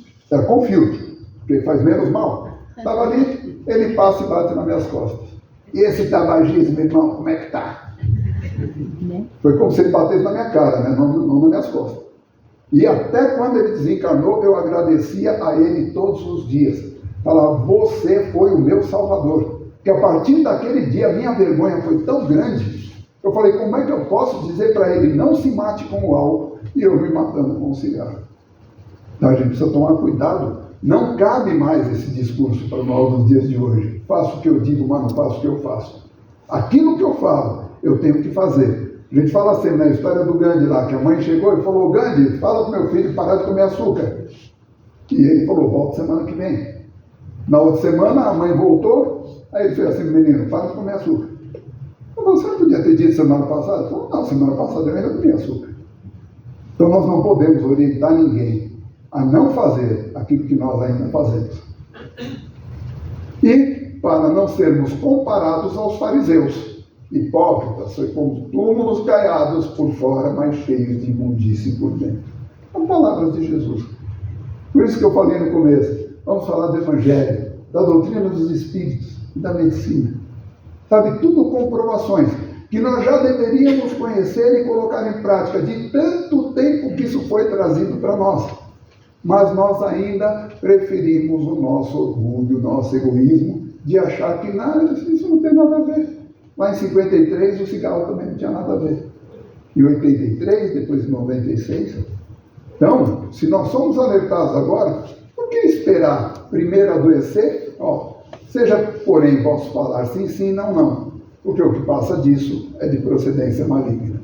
com filtro, porque faz menos mal. Estava ali, ele passa e bate nas minhas costas. E esse tabagismo, irmão, como é que tá? Foi como se ele batesse na minha cara, né? Não nas minhas costas. E até quando ele desencarnou, eu agradecia a ele todos os dias. Falava, você foi o meu salvador. Porque a partir daquele dia, a minha vergonha foi tão grande, eu falei, como é que eu posso dizer para ele, não se mate com o álcool, e eu me matando com o cigarro? Então a gente precisa tomar cuidado. Não cabe mais esse discurso para nós nos dias de hoje. Faço o que eu digo, mas não faço o que eu faço. Aquilo que eu falo, eu tenho que fazer. A gente fala assim, na história do Gandhi lá, que a mãe chegou e falou, Gandhi, fala para o meu filho parar de comer açúcar. E ele falou, volta semana que vem. Na outra semana, a mãe voltou, aí ele fez assim, menino, para de comer açúcar. Eu falei, você não podia ter dito semana passada? Ele falou, não, semana passada eu ainda comi açúcar. Então nós não podemos orientar ninguém a não fazer aquilo que nós ainda fazemos. E para não sermos comparados aos fariseus, hipócritas, como túmulos caiados por fora, mas cheios de imundície por dentro. São palavras de Jesus. Por isso que eu falei no começo, vamos falar do Evangelho, da doutrina dos Espíritos e da medicina. Sabe, tudo comprovações que nós já deveríamos conhecer e colocar em prática, de tanto tempo que isso foi trazido para nós. Mas nós ainda preferimos o nosso orgulho, o nosso egoísmo, de achar que nada, isso não tem nada a ver. Lá em 53 o cigarro também não tinha nada a ver. Em 83, depois em 96. Então, se nós somos alertados agora, por que esperar primeiro adoecer? Seja, porém, posso falar sim, sim, não, não. Porque o que passa disso é de procedência maligna.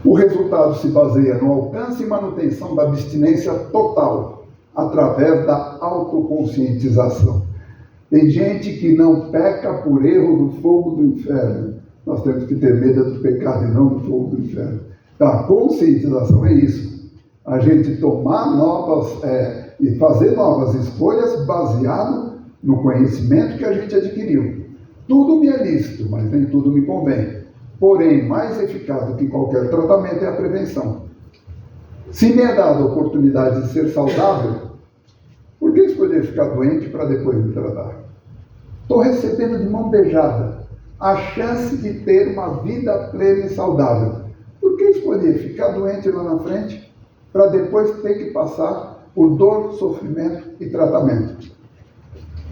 O resultado se baseia no alcance e manutenção da abstinência total, através da autoconscientização. Tem gente que não peca por erro do fogo do inferno. Nós temos que ter medo do pecado e não do fogo do inferno. Então, a conscientização é isso. A gente tomar e fazer novas escolhas baseado no conhecimento que a gente adquiriu. Tudo me é lícito, mas nem tudo me convém. Porém, mais eficaz do que qualquer tratamento é a prevenção. Se me é dada a oportunidade de ser saudável, por que escolher ficar doente para depois me tratar? Estou recebendo de mão beijada a chance de ter uma vida plena e saudável. Por que escolher ficar doente lá na frente para depois ter que passar por dor, sofrimento e tratamento?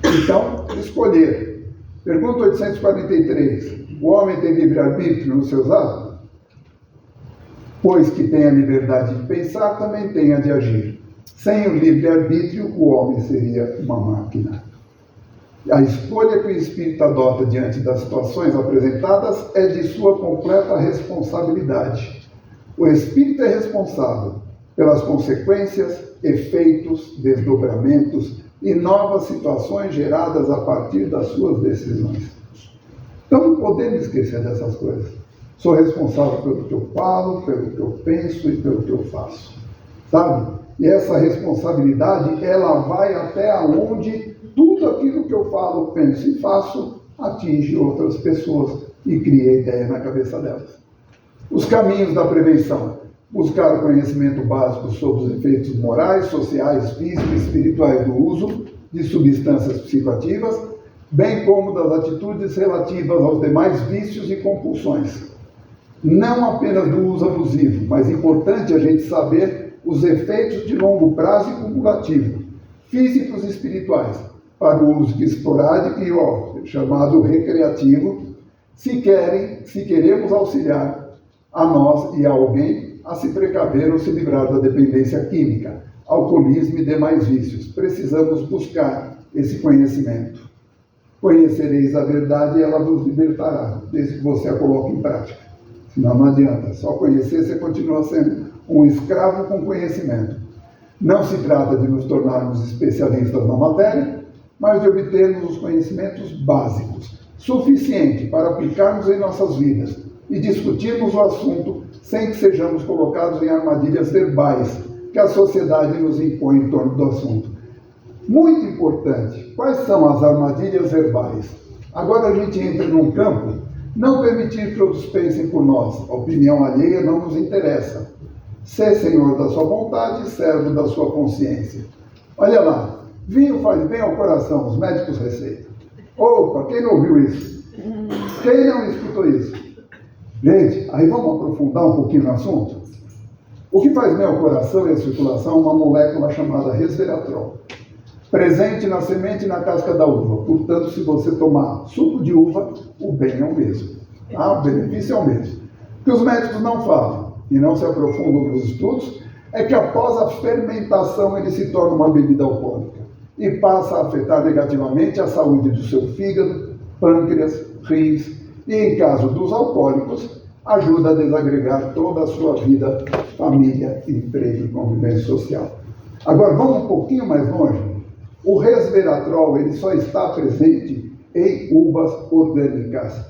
Então, escolher. Pergunta 843. O homem tem livre-arbítrio nos seus atos? Pois que tem a liberdade de pensar, também tem a de agir. Sem o livre-arbítrio, o homem seria uma máquina. A escolha que o espírito adota diante das situações apresentadas é de sua completa responsabilidade. O espírito é responsável pelas consequências, efeitos, desdobramentos e novas situações geradas a partir das suas decisões. Então não podemos esquecer dessas coisas. Sou responsável pelo que eu falo, pelo que eu penso e pelo que eu faço. Sabe? E essa responsabilidade, ela vai até onde tudo aquilo que eu falo, penso e faço atinge outras pessoas e cria ideia na cabeça delas. Os caminhos da prevenção. Buscar o conhecimento básico sobre os efeitos morais, sociais, físicos e espirituais do uso de substâncias psicoativas, bem como das atitudes relativas aos demais vícios e compulsões. Não apenas do uso abusivo, mas importante a gente saber os efeitos de longo prazo e cumulativo, físicos e espirituais, para o uso esporádico e chamado recreativo, se queremos auxiliar a nós e a alguém a se precaver ou se livrar da dependência química, alcoolismo e demais vícios. Precisamos buscar esse conhecimento. Conhecereis a verdade e ela vos libertará, desde que você a coloque em prática. Senão não adianta. Só conhecer, você continua sendo um escravo com conhecimento. Não se trata de nos tornarmos especialistas na matéria, mas de obtermos os conhecimentos básicos, suficiente para aplicarmos em nossas vidas e discutirmos o assunto sem que sejamos colocados em armadilhas verbais, que a sociedade nos impõe em torno do assunto. Muito importante, quais são as armadilhas verbais? Agora a gente entra num campo, não permitir que outros pensem por nós. A opinião alheia não nos interessa. Ser senhor da sua vontade, servo da sua consciência. Olha lá, vinho faz bem ao coração, os médicos receitam. Opa, quem não ouviu isso? Quem não escutou isso? Gente, aí vamos aprofundar um pouquinho no assunto? O que faz bem ao coração e à circulação é uma molécula chamada resveratrol, presente na semente e na casca da uva. Portanto, se você tomar suco de uva, o bem é o mesmo. O benefício é o mesmo. O que os médicos não falam e não se aprofundam nos estudos é que após a fermentação ele se torna uma bebida alcoólica e passa a afetar negativamente a saúde do seu fígado, pâncreas, rins e, em caso dos alcoólicos, ajuda a desagregar toda a sua vida, família, emprego e convivência social. Agora, vamos um pouquinho mais longe. O resveratrol ele só está presente em uvas orgânicas.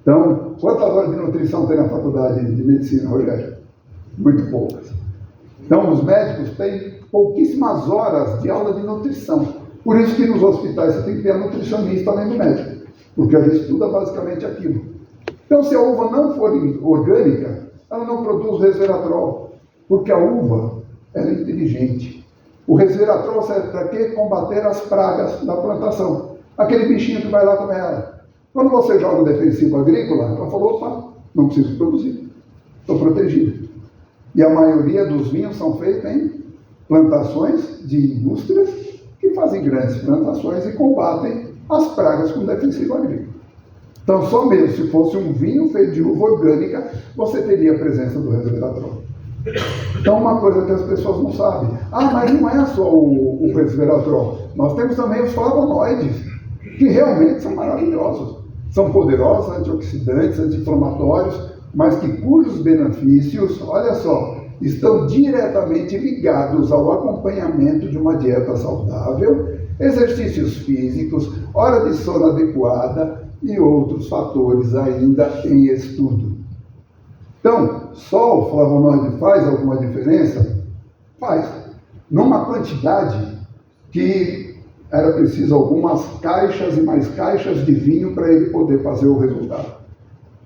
Então, quantas horas de nutrição tem na faculdade de medicina, Rogério? Muito poucas. Então, os médicos têm pouquíssimas horas de aula de nutrição. Por isso que nos hospitais você tem que ter a nutricionista além do médico, porque ela estuda basicamente aquilo. Então, se a uva não for orgânica, ela não produz resveratrol, porque a uva ela é inteligente. O resveratrol serve para quê? Combater as pragas da plantação. Aquele bichinho que vai lá comer ela. Quando você joga o defensivo agrícola, ela falou, opa, não preciso produzir, estou protegido. E a maioria dos vinhos são feitos em plantações de indústrias que fazem grandes plantações e combatem as pragas com defensivo agrícola. Então, só mesmo se fosse um vinho feito de uva orgânica, você teria a presença do resveratrol. Então, uma coisa que as pessoas não sabem. Mas não é só o resveratrol. Nós temos também os flavonoides, que realmente são maravilhosos. São poderosos, antioxidantes, anti-inflamatórios, mas cujos benefícios, olha só, estão diretamente ligados ao acompanhamento de uma dieta saudável, exercícios físicos, hora de sono adequada e outros fatores ainda em estudo. Então, só o flavonoide faz alguma diferença? Faz. Numa quantidade que era preciso algumas caixas e mais caixas de vinho para ele poder fazer o resultado.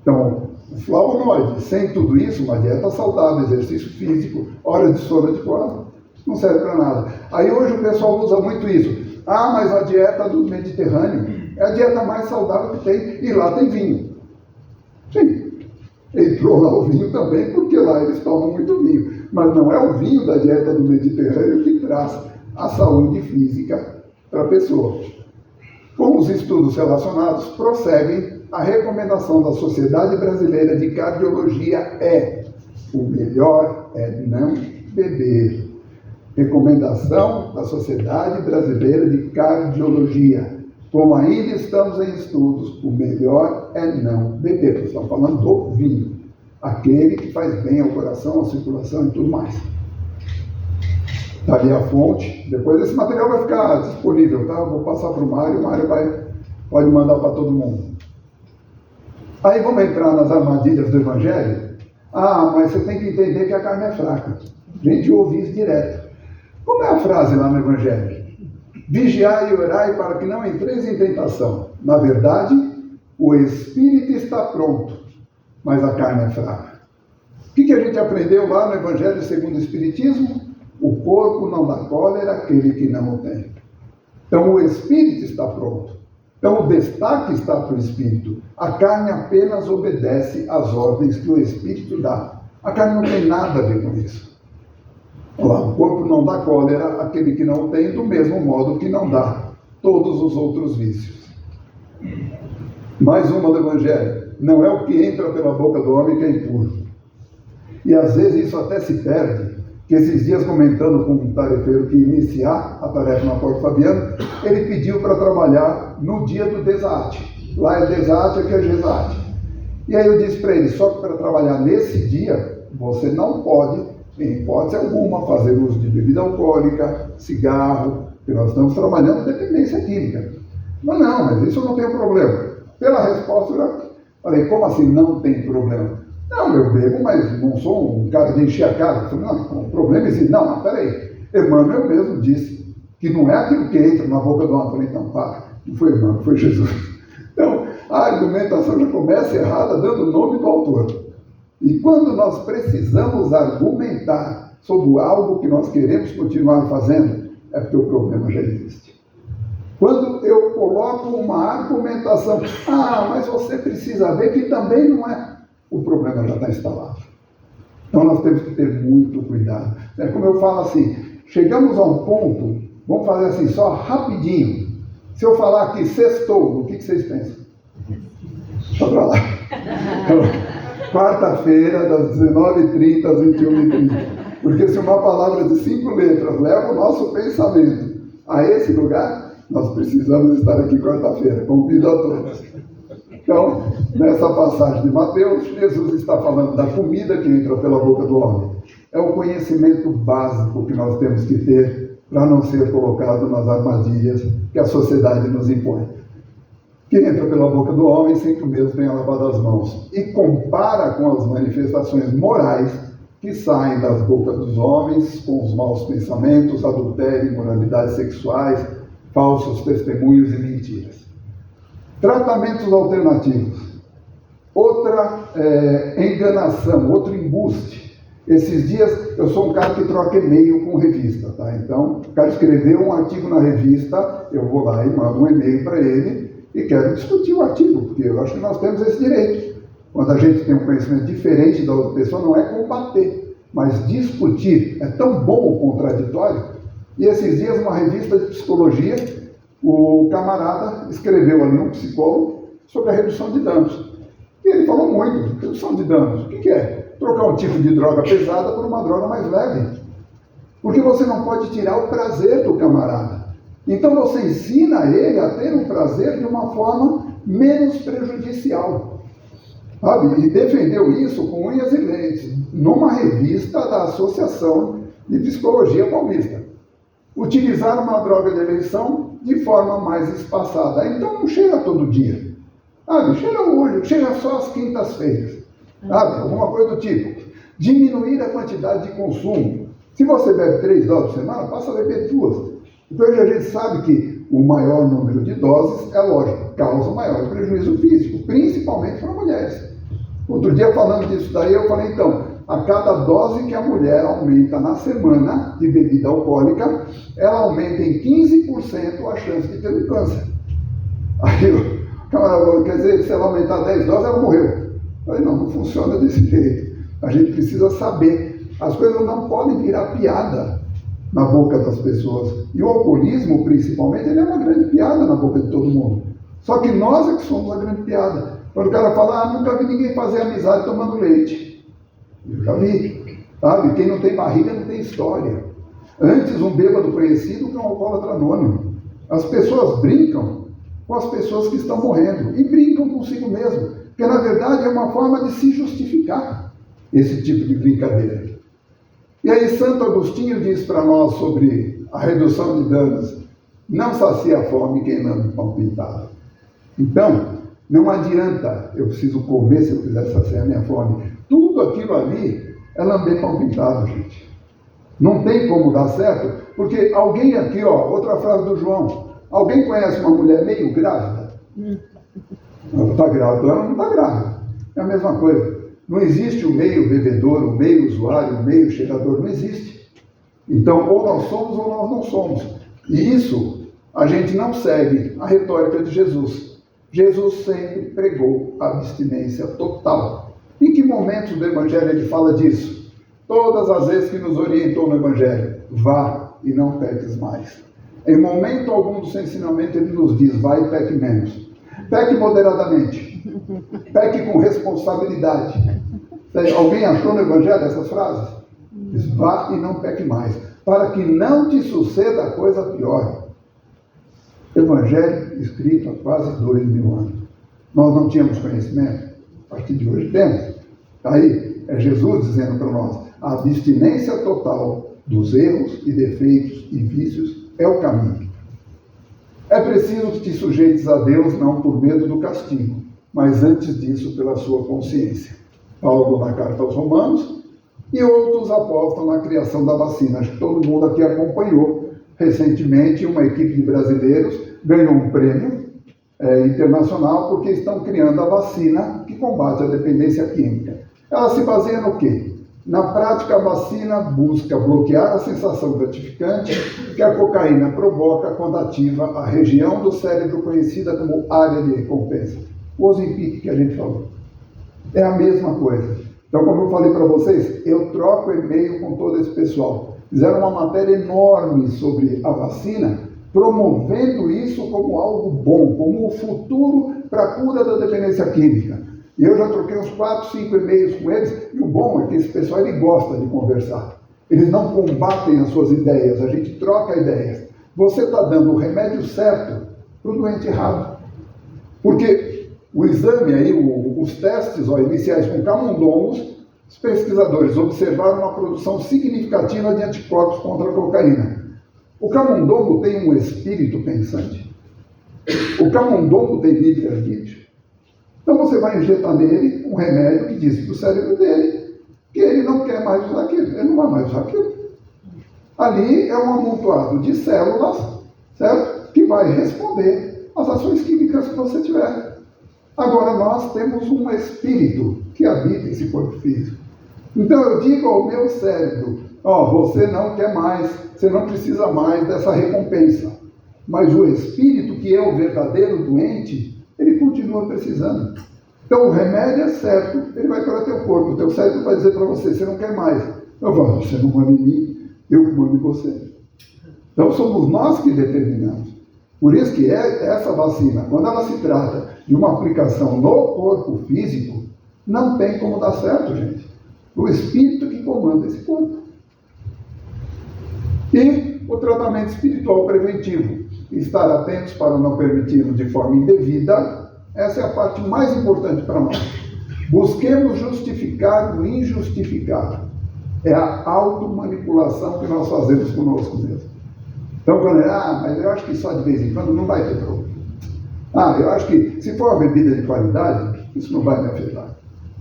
Então, o flavonoide, sem tudo isso, uma dieta saudável, exercício físico, hora de sono adequada, não serve para nada. Aí hoje o pessoal usa muito isso. Mas a dieta do Mediterrâneo é a dieta mais saudável que tem, e lá tem vinho. Sim, entrou lá o vinho também, porque lá eles tomam muito vinho. Mas não é o vinho da dieta do Mediterrâneo que traz a saúde física para a pessoa. Com os estudos relacionados, prosseguem a recomendação da Sociedade Brasileira de Cardiologia é: o melhor é não beber. Recomendação da Sociedade Brasileira de Cardiologia. Como ainda estamos em estudos, o melhor é não beber. Estamos falando do vinho, aquele que faz bem ao coração, à circulação e tudo mais. Está ali a fonte. Depois esse material vai ficar disponível, tá? Vou passar para o Mário pode mandar para todo mundo. Aí vamos entrar nas armadilhas do Evangelho. Mas você tem que entender que a carne é fraca. A gente ouve isso direto. Como é a frase lá no Evangelho? Vigiai e orai para que não entreis em tentação. Na verdade, o espírito está pronto, mas a carne é fraca. O que a gente aprendeu lá no Evangelho segundo o Espiritismo? O corpo não dá cólera àquele que não o tem. Então o espírito está pronto. Então o destaque está para o espírito. A carne apenas obedece às ordens que o espírito dá. A carne não tem nada a ver com isso. Olha lá, o corpo não dá cólera àquele que não tem, do mesmo modo que não dá todos os outros vícios. Mais uma do Evangelho. Não é o que entra pela boca do homem que é impuro. E às vezes isso até se perde, que esses dias comentando com um tarefeiro que ia iniciar a tarefa na Porta Fabiano, ele pediu para trabalhar no dia do desate. Lá é desate, aqui é gesate. E aí eu disse para ele, só que para trabalhar nesse dia, você não pode, em hipótese alguma, fazer uso de bebida alcoólica, cigarro, porque nós estamos trabalhando dependência química. Mas isso não tem problema. Pela resposta, eu falei, como assim não tem problema? Não, eu bebo, mas não sou um cara de encher a cara. Não, o problema é esse. Não, mas peraí. Emmanuel mesmo disse que não é aquilo que entra na boca do homem. Eu falei, então, para. Não foi Emmanuel, foi Jesus. Então, a argumentação já começa errada, dando o nome do autor. E quando nós precisamos argumentar sobre algo que nós queremos continuar fazendo, é porque o problema já existe. Quando eu coloco uma argumentação, mas você precisa ver que também não é, o problema já está instalado. Então nós temos que ter muito cuidado. É como eu falo assim, chegamos a um ponto, vamos fazer assim, só rapidinho. Se eu falar aqui sextou, o que vocês pensam? Só para lá. Quarta-feira, das 19h30 às 21h30. Porque se uma palavra de 5 letras leva o nosso pensamento a esse lugar, nós precisamos estar aqui quarta-feira. Convido a todos. Então, nessa passagem de Mateus, Jesus está falando da comida que entra pela boca do homem. É o conhecimento básico que nós temos que ter para não ser colocado nas armadilhas que a sociedade nos impõe. Que entra pela boca do homem sem que o mesmo tenha lavado as mãos. E compara com as manifestações morais que saem das bocas dos homens, com os maus pensamentos, adultério, imoralidades sexuais, falsos testemunhos e mentiras. Tratamentos alternativos. Outra enganação, outro embuste. Esses dias, eu sou um cara que troca e-mail com revista, tá? Então, o cara escreveu um artigo na revista, eu vou lá e mando um e-mail para ele e quero discutir o artigo, porque eu acho que nós temos esse direito. Quando a gente tem um conhecimento diferente da outra pessoa, não é combater, mas discutir. É tão bom o contraditório. E esses dias, uma revista de psicologia, o camarada escreveu ali, um psicólogo, sobre a redução de danos. E ele falou muito, redução de danos. O que é? Trocar um tipo de droga pesada por uma droga mais leve. Porque você não pode tirar o prazer do camarada. Então você ensina ele a ter um prazer de uma forma menos prejudicial. Sabe? E defendeu isso com unhas e dentes, numa revista da Associação de Psicologia Paulista. Utilizar uma droga de eleição de forma mais espaçada. Então não cheira todo dia. Sabe? Cheira hoje, cheira só às quintas-feiras. Sabe? Alguma coisa do tipo. Diminuir a quantidade de consumo. Se você bebe 3 doses por semana, passa a beber 2. Então a gente sabe que o maior número de doses, é lógico, causa maior prejuízo físico, principalmente para mulheres. Outro dia, falando disso daí, eu falei, então, a cada dose que a mulher aumenta na semana de bebida alcoólica, ela aumenta em 15% a chance de ter um câncer. Aí o camarada falou, quer dizer, se ela aumentar 10 doses, ela morreu. Eu falei, não funciona desse jeito. A gente precisa saber. As coisas não podem virar piada na boca das pessoas. E o alcoolismo, principalmente, ele é uma grande piada na boca de todo mundo. Só que nós é que somos a grande piada. Quando o cara fala, nunca vi ninguém fazer amizade tomando leite. Eu já vi. Sabe? Quem não tem barriga não tem história. Antes um bêbado conhecido que um alcoólatra anônimo. As pessoas brincam com as pessoas que estão morrendo. E brincam consigo mesmo. Porque, na verdade, é uma forma de se justificar esse tipo de brincadeira. E aí Santo Agostinho diz para nós sobre a redução de danos: não sacia a fome quem lambe pão pintado. Então, não adianta, eu preciso comer se eu quiser saciar a minha fome. Tudo aquilo ali é lamber pão pintado, gente. Não tem como dar certo, porque alguém aqui, outra frase do João, alguém conhece uma mulher meio grávida? Ela está grávida, ela não está grávida. É a mesma coisa. Não existe o meio bebedor, o meio usuário, o meio cheirador, não existe. Então, ou nós somos ou nós não somos. E isso, a gente não segue a retórica de Jesus. Jesus sempre pregou a abstinência total. Em que momentos do Evangelho ele fala disso? Todas as vezes que nos orientou no Evangelho: vá e não peques mais. Em momento algum do seu ensinamento ele nos diz: vá e peque menos. Peque moderadamente. Peque com responsabilidade. Alguém achou no Evangelho essas frases? Diz, vá e não peque mais, para que não te suceda coisa pior. Evangelho escrito há quase 2000 anos. Nós não tínhamos conhecimento? A partir de hoje temos. Aí é Jesus dizendo para nós: a abstinência total dos erros e defeitos e vícios é o caminho. É preciso que te sujeites a Deus, não por medo do castigo, mas antes disso pela sua consciência. Paulo na carta aos Romanos, e outros apostam na criação da vacina. Acho que todo mundo aqui acompanhou. Recentemente, uma equipe de brasileiros ganhou um prêmio internacional porque estão criando a vacina que combate a dependência química. Ela se baseia no quê? Na prática, a vacina busca bloquear a sensação gratificante que a cocaína provoca quando ativa a região do cérebro conhecida como área de recompensa. O Ozempic que a gente falou. É a mesma coisa. Então, como eu falei para vocês, eu troco e-mail com todo esse pessoal. Fizeram uma matéria enorme sobre a vacina, promovendo isso como algo bom, como o futuro para a cura da dependência química. E eu já troquei uns 4, 5 e-mails com eles, e o bom é que esse pessoal ele gosta de conversar. Eles não combatem as suas ideias, a gente troca ideias. Você está dando o remédio certo para o doente errado. Porque o exame aí, os testes iniciais com camundongos, os pesquisadores observaram uma produção significativa de anticorpos contra a cocaína. O camundongo tem um espírito pensante. O camundongo tem livre-arbítrio. Então você vai injetar nele um remédio que diz para o cérebro dele que ele não quer mais usar aquilo, ele não vai mais usar aquilo. Ali é um amontoado de células, certo? Que vai responder às ações químicas que você tiver. Agora nós temos um espírito que habita esse corpo físico. Então eu digo ao meu cérebro, você não quer mais, você não precisa mais dessa recompensa. Mas o espírito, que é o verdadeiro doente, ele continua precisando. Então o remédio é certo, ele vai para o teu corpo, o teu cérebro vai dizer para você, você não quer mais. Eu falo, você não manda em mim, eu que mando em você. Então somos nós que determinamos. Por isso que essa vacina, quando ela se trata de uma aplicação no corpo físico, não tem como dar certo, gente. O espírito que comanda esse corpo. E o tratamento espiritual preventivo. Estar atentos para não permiti-lo de forma indevida, essa é a parte mais importante para nós. Busquemos justificar o injustificável. É a automanipulação que nós fazemos conosco mesmo. Então, quando mas eu acho que só de vez em quando não vai ter problema. Eu acho que se for uma bebida de qualidade, isso não vai me afetar.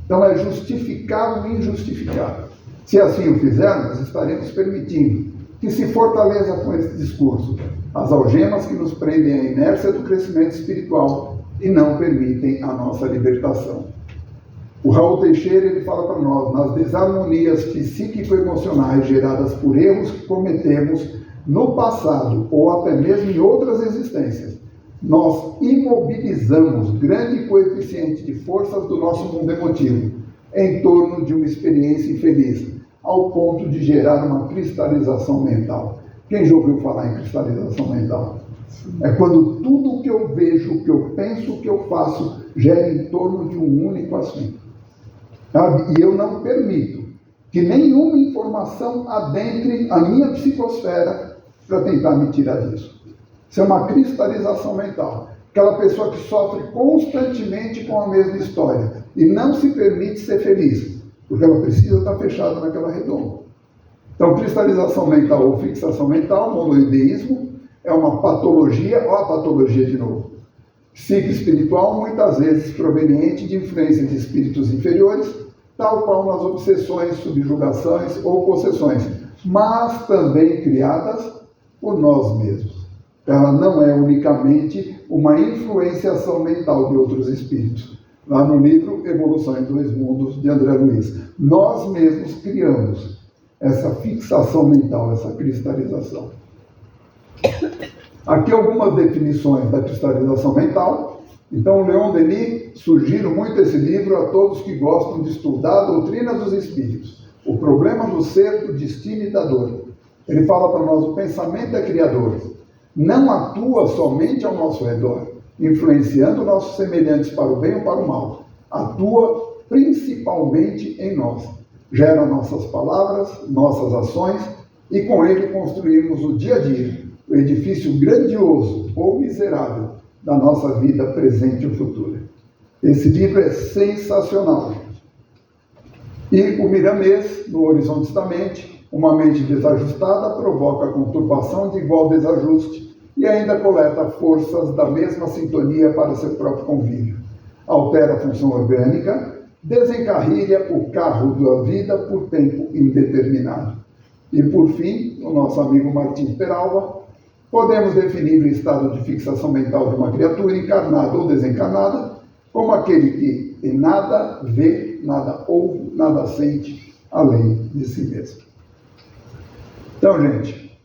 Então é justificar o injustificável. Se assim o fizermos, estaremos permitindo que se fortaleça com esse discurso as algemas que nos prendem à inércia do crescimento espiritual e não permitem a nossa libertação. O Raul Teixeira ele fala para nós, nas desarmonias psíquico-emocionais geradas por erros que cometemos no passado ou até mesmo em outras existências, nós imobilizamos grande coeficiente de forças do nosso mundo emotivo em torno de uma experiência infeliz, ao ponto de gerar uma cristalização mental. Quem já ouviu falar em cristalização mental? É quando tudo o que eu vejo, o que eu penso, o que eu faço, gera em torno de um único assunto. Sabe? E eu não permito que nenhuma informação adentre a minha psicosfera para tentar me tirar disso. Isso é uma cristalização mental. Aquela pessoa que sofre constantemente com a mesma história e não se permite ser feliz, porque ela precisa estar fechada naquela redonda. Então, cristalização mental ou fixação mental, monoideísmo, é uma patologia, a patologia de novo, psico-espiritual, muitas vezes proveniente de influência de espíritos inferiores, tal qual nas obsessões, subjugações ou possessões, mas também criadas por nós mesmos. Ela não é unicamente uma influenciação mental de outros espíritos. Lá no livro Evolução em Dois Mundos, de André Luiz, nós mesmos criamos essa fixação mental, essa cristalização. Aqui algumas definições da cristalização mental. Então, Leon Denis, sugiro muito esse livro a todos que gostam de estudar a doutrina dos espíritos. O problema do ser, do destino e da dor. Ele fala para nós, o pensamento é criador. Não atua somente ao nosso redor, influenciando nossos semelhantes para o bem ou para o mal. Atua principalmente em nós. Gera nossas palavras, nossas ações, e com ele construímos o dia a dia, o edifício grandioso ou miserável da nossa vida presente e futura. Esse livro é sensacional. E o Miramês, no Horizontes da Mente, uma mente desajustada provoca a conturbação de igual desajuste e ainda coleta forças da mesma sintonia para seu próprio convívio. Altera a função orgânica, desencarrilha o carro da vida por tempo indeterminado. E por fim, o nosso amigo Martins Peralva, podemos definir o estado de fixação mental de uma criatura encarnada ou desencarnada como aquele que em nada vê, nada ouve, nada sente, além de si mesmo. Então, gente,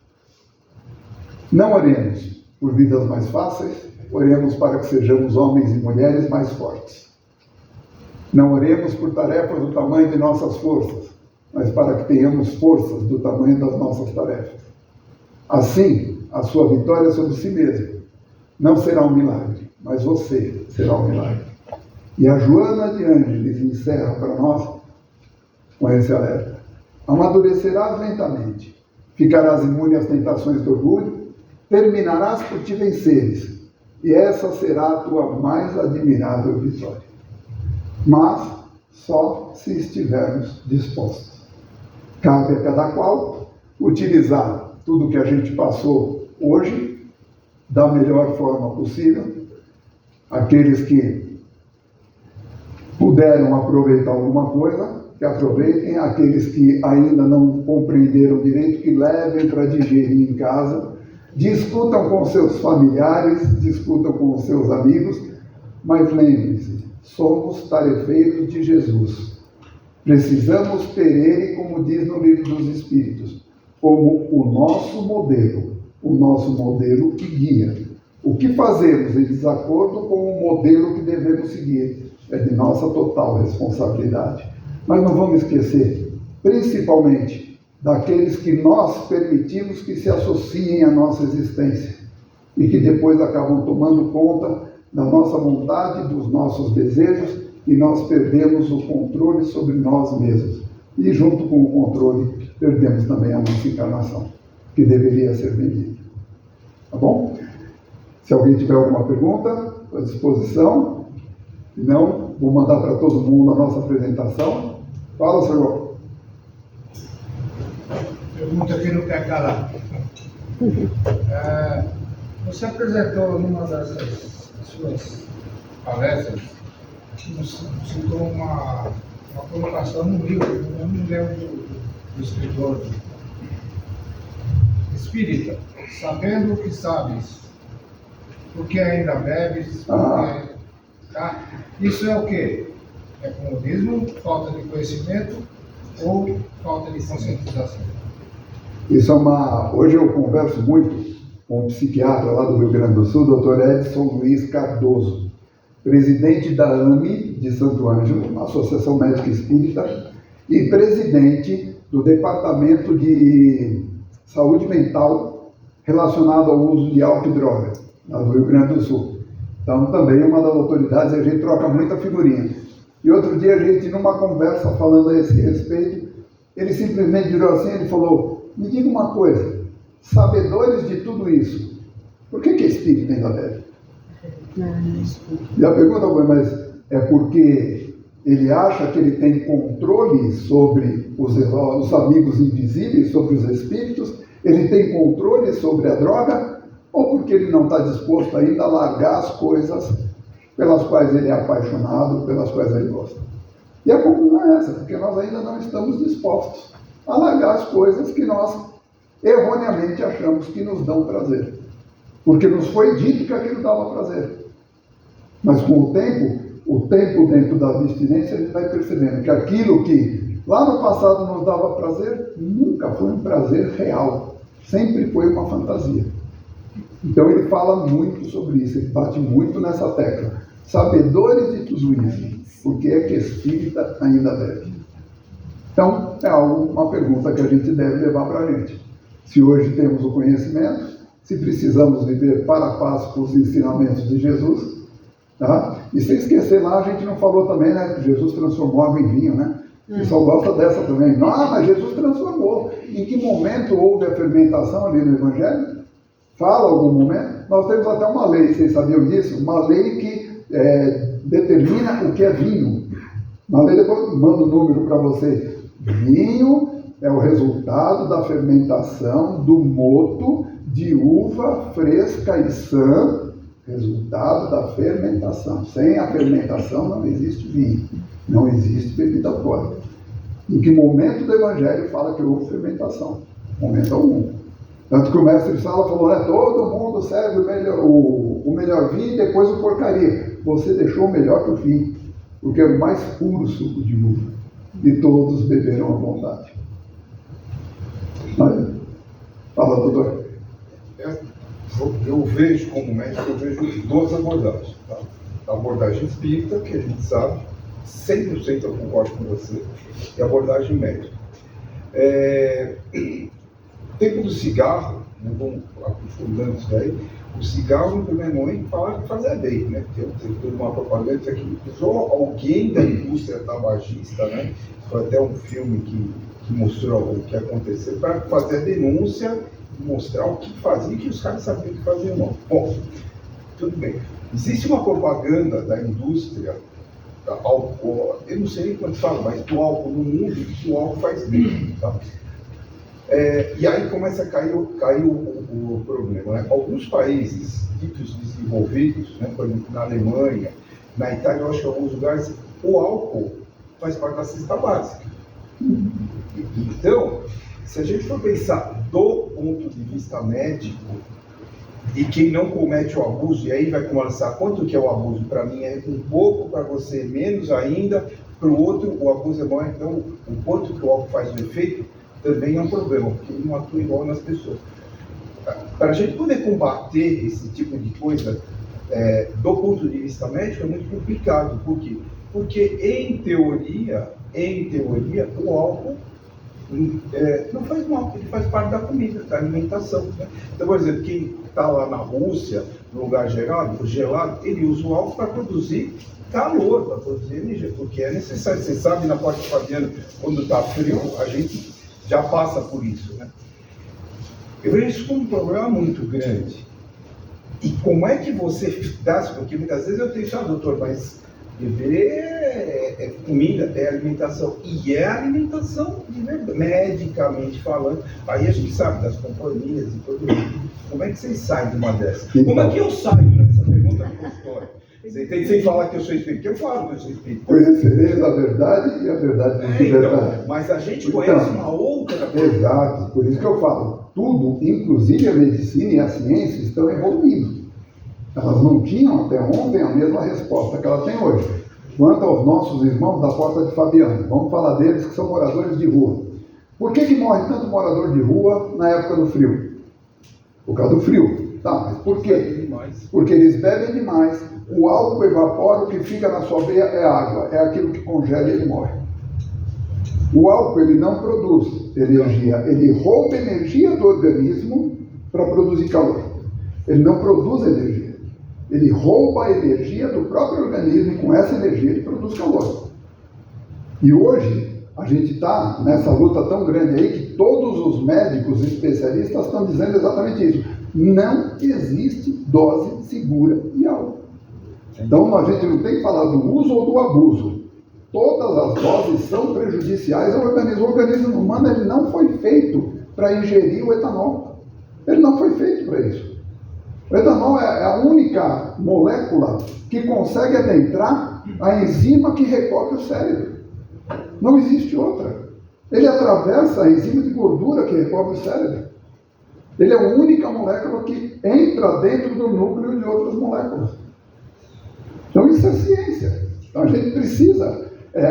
não oremos por vidas mais fáceis, oremos para que sejamos homens e mulheres mais fortes. Não oremos por tarefas do tamanho de nossas forças, mas para que tenhamos forças do tamanho das nossas tarefas. Assim, a sua vitória sobre si mesmo não será um milagre, mas você será um milagre. E a Joana de Ângeles encerra para nós com esse alerta. Amadurecerás lentamente, ficarás imune às tentações do orgulho, terminarás por te venceres, e essa será a tua mais admirável vitória. Mas só se estivermos dispostos. Cabe a cada qual utilizar tudo que a gente passou hoje da melhor forma possível. Aqueles que puderam aproveitar alguma coisa, que aproveitem. Aqueles que ainda não compreenderam direito, que levem para digerir em casa. Discutam com seus familiares, discutam com seus amigos, mas lembre-se, somos tarefeiros de Jesus. Precisamos ter Ele, como diz no Livro dos Espíritos, como o nosso modelo que guia. O que fazemos em desacordo com o modelo que devemos seguir é de nossa total responsabilidade. Mas não vamos esquecer, principalmente, daqueles que nós permitimos que se associem à nossa existência e que depois acabam tomando conta da nossa vontade, dos nossos desejos, e nós perdemos o controle sobre nós mesmos. E junto com o controle, perdemos também a nossa encarnação, que deveria ser bendita. Tá bom? Se alguém tiver alguma pergunta, à disposição. Se não, vou mandar para todo mundo a nossa apresentação. Fala, senhor. Pergunta que não quer calar. Você apresentou numa dessas suas palestras, citou uma colocação no livro, eu não lembro do escritor espírita, sabendo o que sabes, porque ainda bebes, porque, tá? Isso é o quê? É comodismo, falta de conhecimento ou falta de conscientização? Isso é hoje eu converso muito com um psiquiatra lá do Rio Grande do Sul, Dr. Edson Luiz Cardoso, presidente da AME de Santo Ângelo, Associação Médica Espírita, e presidente do Departamento de Saúde Mental relacionado ao uso de álcool e droga, lá do Rio Grande do Sul. Então, também é uma das autoridades, a gente troca muita figurinha. E outro dia, a gente, numa conversa falando a esse respeito, ele simplesmente virou assim, ele falou: me diga uma coisa, sabedores de tudo isso, por que espírito ainda bebe? E a pergunta foi, mas é porque ele acha que ele tem controle sobre os amigos invisíveis, sobre os espíritos? Ele tem controle sobre a droga? Ou porque ele não está disposto ainda a largar as coisas pelas quais ele é apaixonado, pelas quais ele gosta? E a conclusão é essa, porque nós ainda não estamos dispostos a largar as coisas que nós erroneamente achamos que nos dão prazer. Porque nos foi dito que aquilo dava prazer. Mas com o tempo dentro da abstinência, a gente vai percebendo que aquilo que lá no passado nos dava prazer, nunca foi um prazer real. Sempre foi uma fantasia. Então ele fala muito sobre isso, ele bate muito nessa tecla. Sabedores de tudo isso, por que é que espírita ainda deve? Então, é uma pergunta que a gente deve levar para a gente. Se hoje temos o conhecimento, se precisamos viver para a paz com os ensinamentos de Jesus, tá? E sem esquecer lá, a gente não falou também, né, que Jesus transformou água em vinho, né? O pessoal gosta dessa também. Não, mas Jesus transformou. Em que momento houve a fermentação ali no Evangelho? Fala algum momento? Nós temos até uma lei, vocês sabiam disso? Uma lei que determina o que é vinho. Uma lei, depois mando o número para você. Vinho é o resultado da fermentação do moto de uva fresca e sã. Resultado da fermentação. Sem a fermentação não existe vinho. Não existe bebida alcoólica. Em que momento do Evangelho fala que houve fermentação? Momento algum. Tanto que o mestre Sala falou, né, todo mundo serve o melhor vinho e depois o porcaria. Você deixou o melhor para o fim, porque é o mais puro suco de uva. E todos beberam à vontade. Fala, doutor. Eu vejo, como médico, eu vejo duas abordagens. Tá? A abordagem espírita, que a gente sabe, 100% eu concordo com você, e a abordagem médica. O tempo do cigarro, não vamos aprofundando isso daí, o cigarro, no meu mãe, fala que fazia bem, né? Tem uma propaganda que usou alguém da indústria tabagista, né? Foi até um filme que mostrou o que aconteceu, para fazer a denúncia, mostrar o que fazia e que os caras sabiam o que faziam não. Bom, tudo bem. Existe uma propaganda da indústria da álcool, eu não sei nem quanto fala, mas do álcool no mundo, que o álcool faz bem, tá? E aí começa a cair o problema, né? Alguns países ditos desenvolvidos, né, por exemplo, na Alemanha, na Itália, eu acho que em alguns lugares, o álcool faz parte da cesta básica. Então, se a gente for pensar do ponto de vista médico, e quem não comete o abuso, e aí vai começar quanto que é o abuso, para mim é um pouco, para você menos ainda, para o outro o abuso é maior, então o quanto que o álcool faz o efeito também é um problema, porque ele não atua igual nas pessoas. Para a gente poder combater esse tipo de coisa, do ponto de vista médico, é muito complicado. Por quê? Porque, em teoria, o álcool não faz mal, ele faz parte da comida, da alimentação. Né? Então, por exemplo, quem está lá na Rússia, no lugar gelado, ele usa o álcool para produzir calor, para produzir energia, porque é necessário. Você sabe, na parte fabiana, quando está frio, a gente já passa por isso, né? Eu vejo isso como um problema muito grande. E como é que você dá, porque muitas vezes eu tenho, doutor, mas beber é comida, é alimentação, e é alimentação de verdade, medicamente falando. Aí a gente sabe das companhias e tudo isso. Como é que vocês saem de uma dessas? Como é que eu saio nessa pergunta do consultório? Você tem sem falar que eu sou espírita, que eu falo que eu sou espírita. Conhecereis a verdade e a verdade não é verdade. Então, mas a gente conhece uma outra coisa. Exato, por isso que eu falo, tudo, inclusive a medicina e a ciência, estão evoluindo. Elas não tinham até ontem a mesma resposta que ela tem hoje. Quanto aos nossos irmãos da Porta de Fabiano, vamos falar deles que são moradores de rua. Por que morre tanto morador de rua na época do frio? Por causa do frio. Tá, mas por quê? Porque eles bebem demais, o álcool evapora, o que fica na sua veia é água, é aquilo que congela e ele morre. O álcool, ele não produz energia, ele rouba energia do organismo para produzir calor. Ele não produz energia, ele rouba a energia do próprio organismo e com essa energia ele produz calor. E hoje a gente está nessa luta tão grande aí que todos os médicos especialistas estão dizendo exatamente isso. Não existe dose segura de álcool. Então a gente não tem que falar do uso ou do abuso. Todas as doses são prejudiciais ao organismo. O organismo humano ele não foi feito para ingerir o etanol. Ele não foi feito para isso. O etanol é a única molécula que consegue adentrar a enzima que recobre o cérebro. Não existe outra. Ele atravessa a enzima de gordura que recobre o cérebro. Ele é a única molécula que entra dentro do núcleo de outras moléculas. Então isso é ciência. Então a gente precisa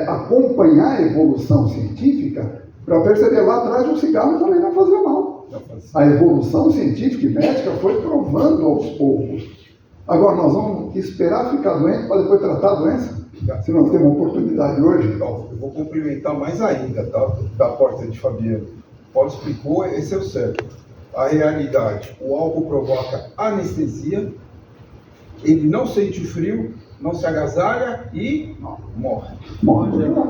acompanhar a evolução científica para perceber lá atrás o cigarro também não fazia mal. A evolução científica e médica foi provando aos poucos. Agora nós vamos esperar ficar doente para depois tratar a doença? Se nós temos uma oportunidade hoje. Então, eu vou complementar mais ainda, tá? Da Porta de Fabiano. O Paulo explicou, esse é o certo. A realidade, o álcool provoca anestesia, ele não sente o frio, não se agasalha e morre.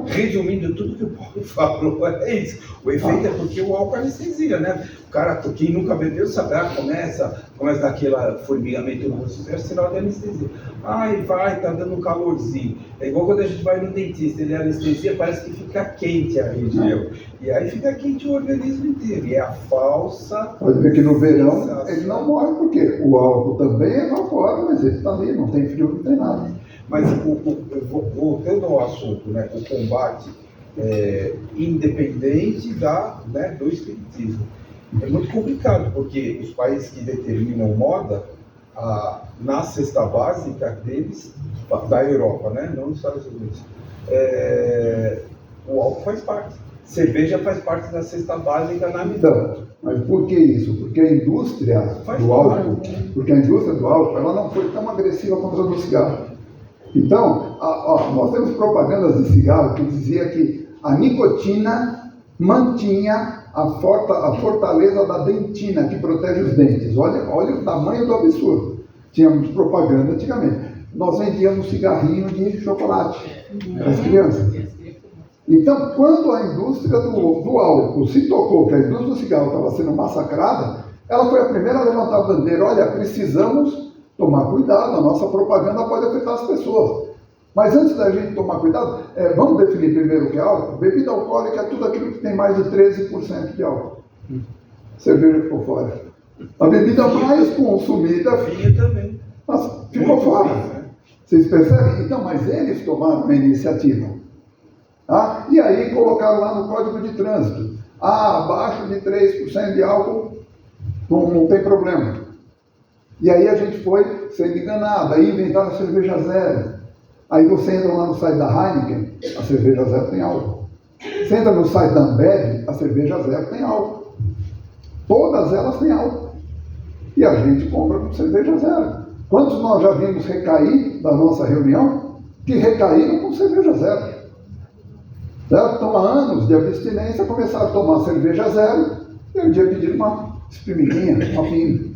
Resumindo tudo que o Paulo falou, é isso. O efeito é porque o álcool anestesia, né? O cara, quem nunca bebeu, sabe, começa daquele formigamento no rosto, é sinal de anestesia. Tá dando um calorzinho. É igual quando a gente vai no dentista, ele anestesia, parece que fica quente a região. E aí fica quente o organismo inteiro. E é a falsa... Pode ver que no verão ele não morre, porque o álcool também evapora, mas ele está ali, não tem frio, não tem nada. Mas voltando ao assunto, né, o combate independente do espiritismo. É muito complicado, porque os países que determinam moda, na cesta básica deles, da Europa, né, não nos Estados Unidos, o álcool faz parte. Cerveja faz parte da cesta básica na medida. Então, mas por que isso? Porque a indústria do álcool, ela não foi tão agressiva contra a do cigarro. Então, nós temos propagandas de cigarro que dizia que a nicotina mantinha a fortaleza da dentina, que protege os dentes. Olha o tamanho do absurdo. Tínhamos propaganda antigamente. Nós vendíamos cigarrinho de chocolate para as crianças. Então, quando a indústria do álcool se tocou que a indústria do cigarro estava sendo massacrada, ela foi a primeira a levantar a bandeira. Olha, precisamos tomar cuidado, a nossa propaganda pode afetar as pessoas. Mas antes da gente tomar cuidado, vamos definir primeiro o que é álcool. Bebida alcoólica é tudo aquilo que tem mais de 13% de álcool. Cerveja ficou fora. A bebida mais consumida também. Ficou fora. Vocês percebem? Então, mas eles tomaram uma iniciativa. E aí colocaram lá no Código de Trânsito. Abaixo de 3% de álcool, não tem problema. E aí a gente foi sendo enganado. Aí inventaram a cerveja zero. Aí você entra lá no site da Heineken, a cerveja zero tem álcool. Você entra no site da Ambev, a cerveja zero tem álcool. Todas elas têm álcool. E a gente compra com cerveja zero. Quantos nós já vimos recair da nossa reunião que recaíram com cerveja zero? Então, há anos de abstinência, começaram a tomar cerveja zero e um dia pediram uma espremidinha, uma pinga.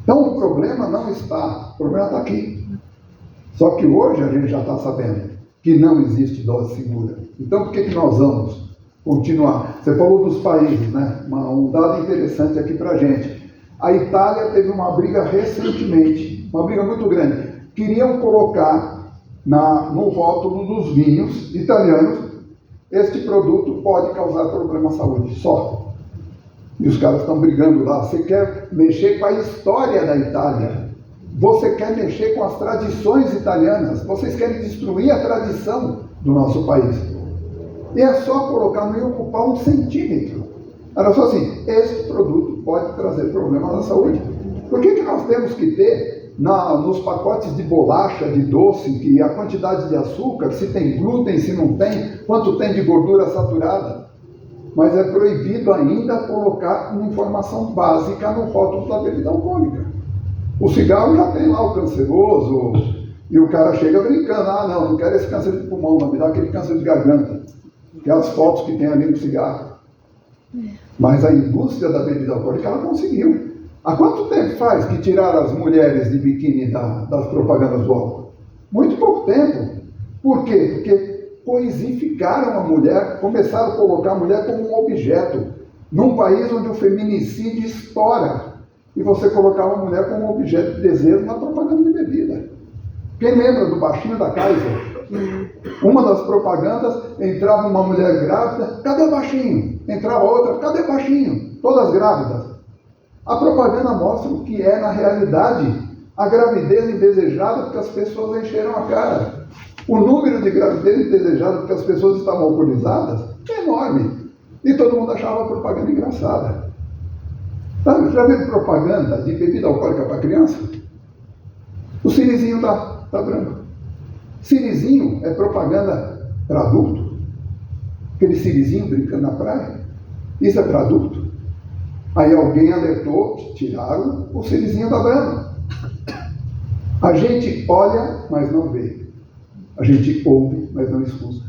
Então, o problema não está, o problema está aqui. Só que hoje a gente já está sabendo que não existe dose segura. Então, por que nós vamos continuar? Você falou dos países, né? Um dado interessante aqui para a gente. A Itália teve uma briga recentemente, uma briga muito grande. Queriam colocar no rótulo dos vinhos italianos: este produto pode causar problema à saúde, só. E os caras estão brigando lá. Você quer mexer com a história da Itália. Você quer mexer com as tradições italianas. Vocês querem destruir a tradição do nosso país. E é só colocar, não ia ocupar 1 centímetro. Era só assim: este produto pode trazer problemas à saúde. Por que nós temos que ter nos pacotes de bolacha, de doce, que a quantidade de açúcar, se tem glúten, se não tem, quanto tem de gordura saturada? Mas é proibido ainda colocar uma informação básica no rótulo da bebida alcoólica. O cigarro já tem lá o canceroso, e o cara chega brincando: não quero esse câncer de pulmão, não, me dá aquele câncer de garganta, que é as fotos que tem ali no cigarro. Mas a indústria da bebida alcoólica, ela conseguiu. Há quanto tempo faz que tiraram as mulheres de biquíni das propagandas do álcool? Muito pouco tempo. Por quê? Porque coisificaram a mulher, começaram a colocar a mulher como um objeto, num país onde o feminicídio estoura, e você colocava a mulher como um objeto de desejo na propaganda de bebida. Quem lembra do baixinho da Kaiser? Uma das propagandas, entrava uma mulher grávida: cadê baixinho? Entrava outra: cadê baixinho? Todas grávidas. A propaganda mostra o que é, na realidade, a gravidez indesejada, porque as pessoas encheram a cara. O número de gravidez indesejada porque as pessoas estavam alcoolizadas é enorme. E todo mundo achava a propaganda engraçada. Já viu propaganda de bebida alcoólica para criança? O sirizinho tá branco. Sirizinho é propaganda para adulto? Aquele sirizinho brincando na praia? Isso é para adulto? Aí alguém alertou, tiraram o sirizinho da Brahma. A gente olha, mas não vê. A gente ouve, mas não escuta.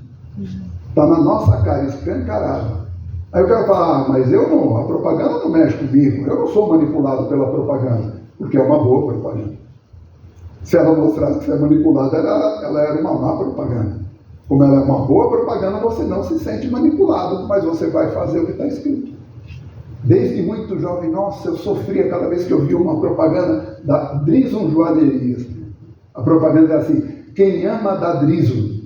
Está na nossa cara, escancarado. Aí o cara fala: mas a propaganda não mexe comigo, eu não sou manipulado pela propaganda, porque é uma boa propaganda. Se ela mostrasse que você é manipulado, ela era uma má propaganda. Como ela é uma boa propaganda, você não se sente manipulado, mas você vai fazer o que está escrito. Desde muito jovem, nossa, eu sofria cada vez que eu via uma propaganda da Drizon Joalherias. A propaganda é assim: quem ama dá Drizon.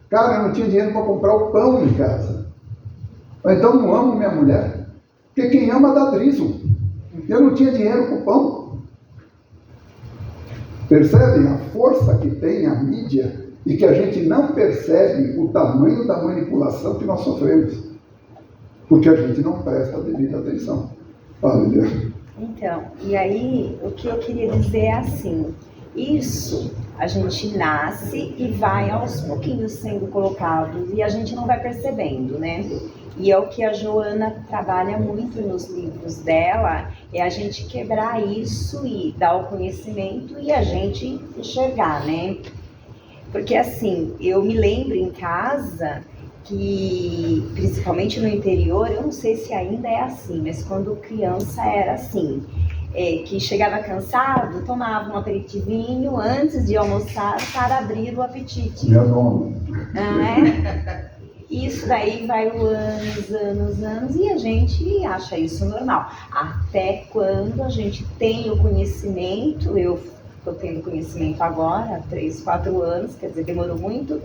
Cara, eu não tinha dinheiro para comprar o pão em casa. Então não amo minha mulher, porque quem ama dá Drizon. Eu não tinha dinheiro para o pão. Percebem a força que tem a mídia e que a gente não percebe o tamanho da manipulação que nós sofremos, porque a gente não presta a devida atenção. Fala, Deus. Então, e aí o que eu queria dizer é assim, isso a gente nasce e vai aos pouquinhos sendo colocado e a gente não vai percebendo, né? E é o que a Joana trabalha muito nos livros dela, é a gente quebrar isso e dar o conhecimento e a gente enxergar, né? Porque assim, eu me lembro em casa que, principalmente no interior, eu não sei se ainda é assim, mas quando criança era assim, que chegava cansado, tomava um aperitivinho antes de almoçar para abrir o apetite. Meu nome. Isso daí vai anos, e a gente acha isso normal. Até quando a gente tem o conhecimento, eu estou tendo conhecimento agora, há 3, 4 anos, quer dizer, demorou muito,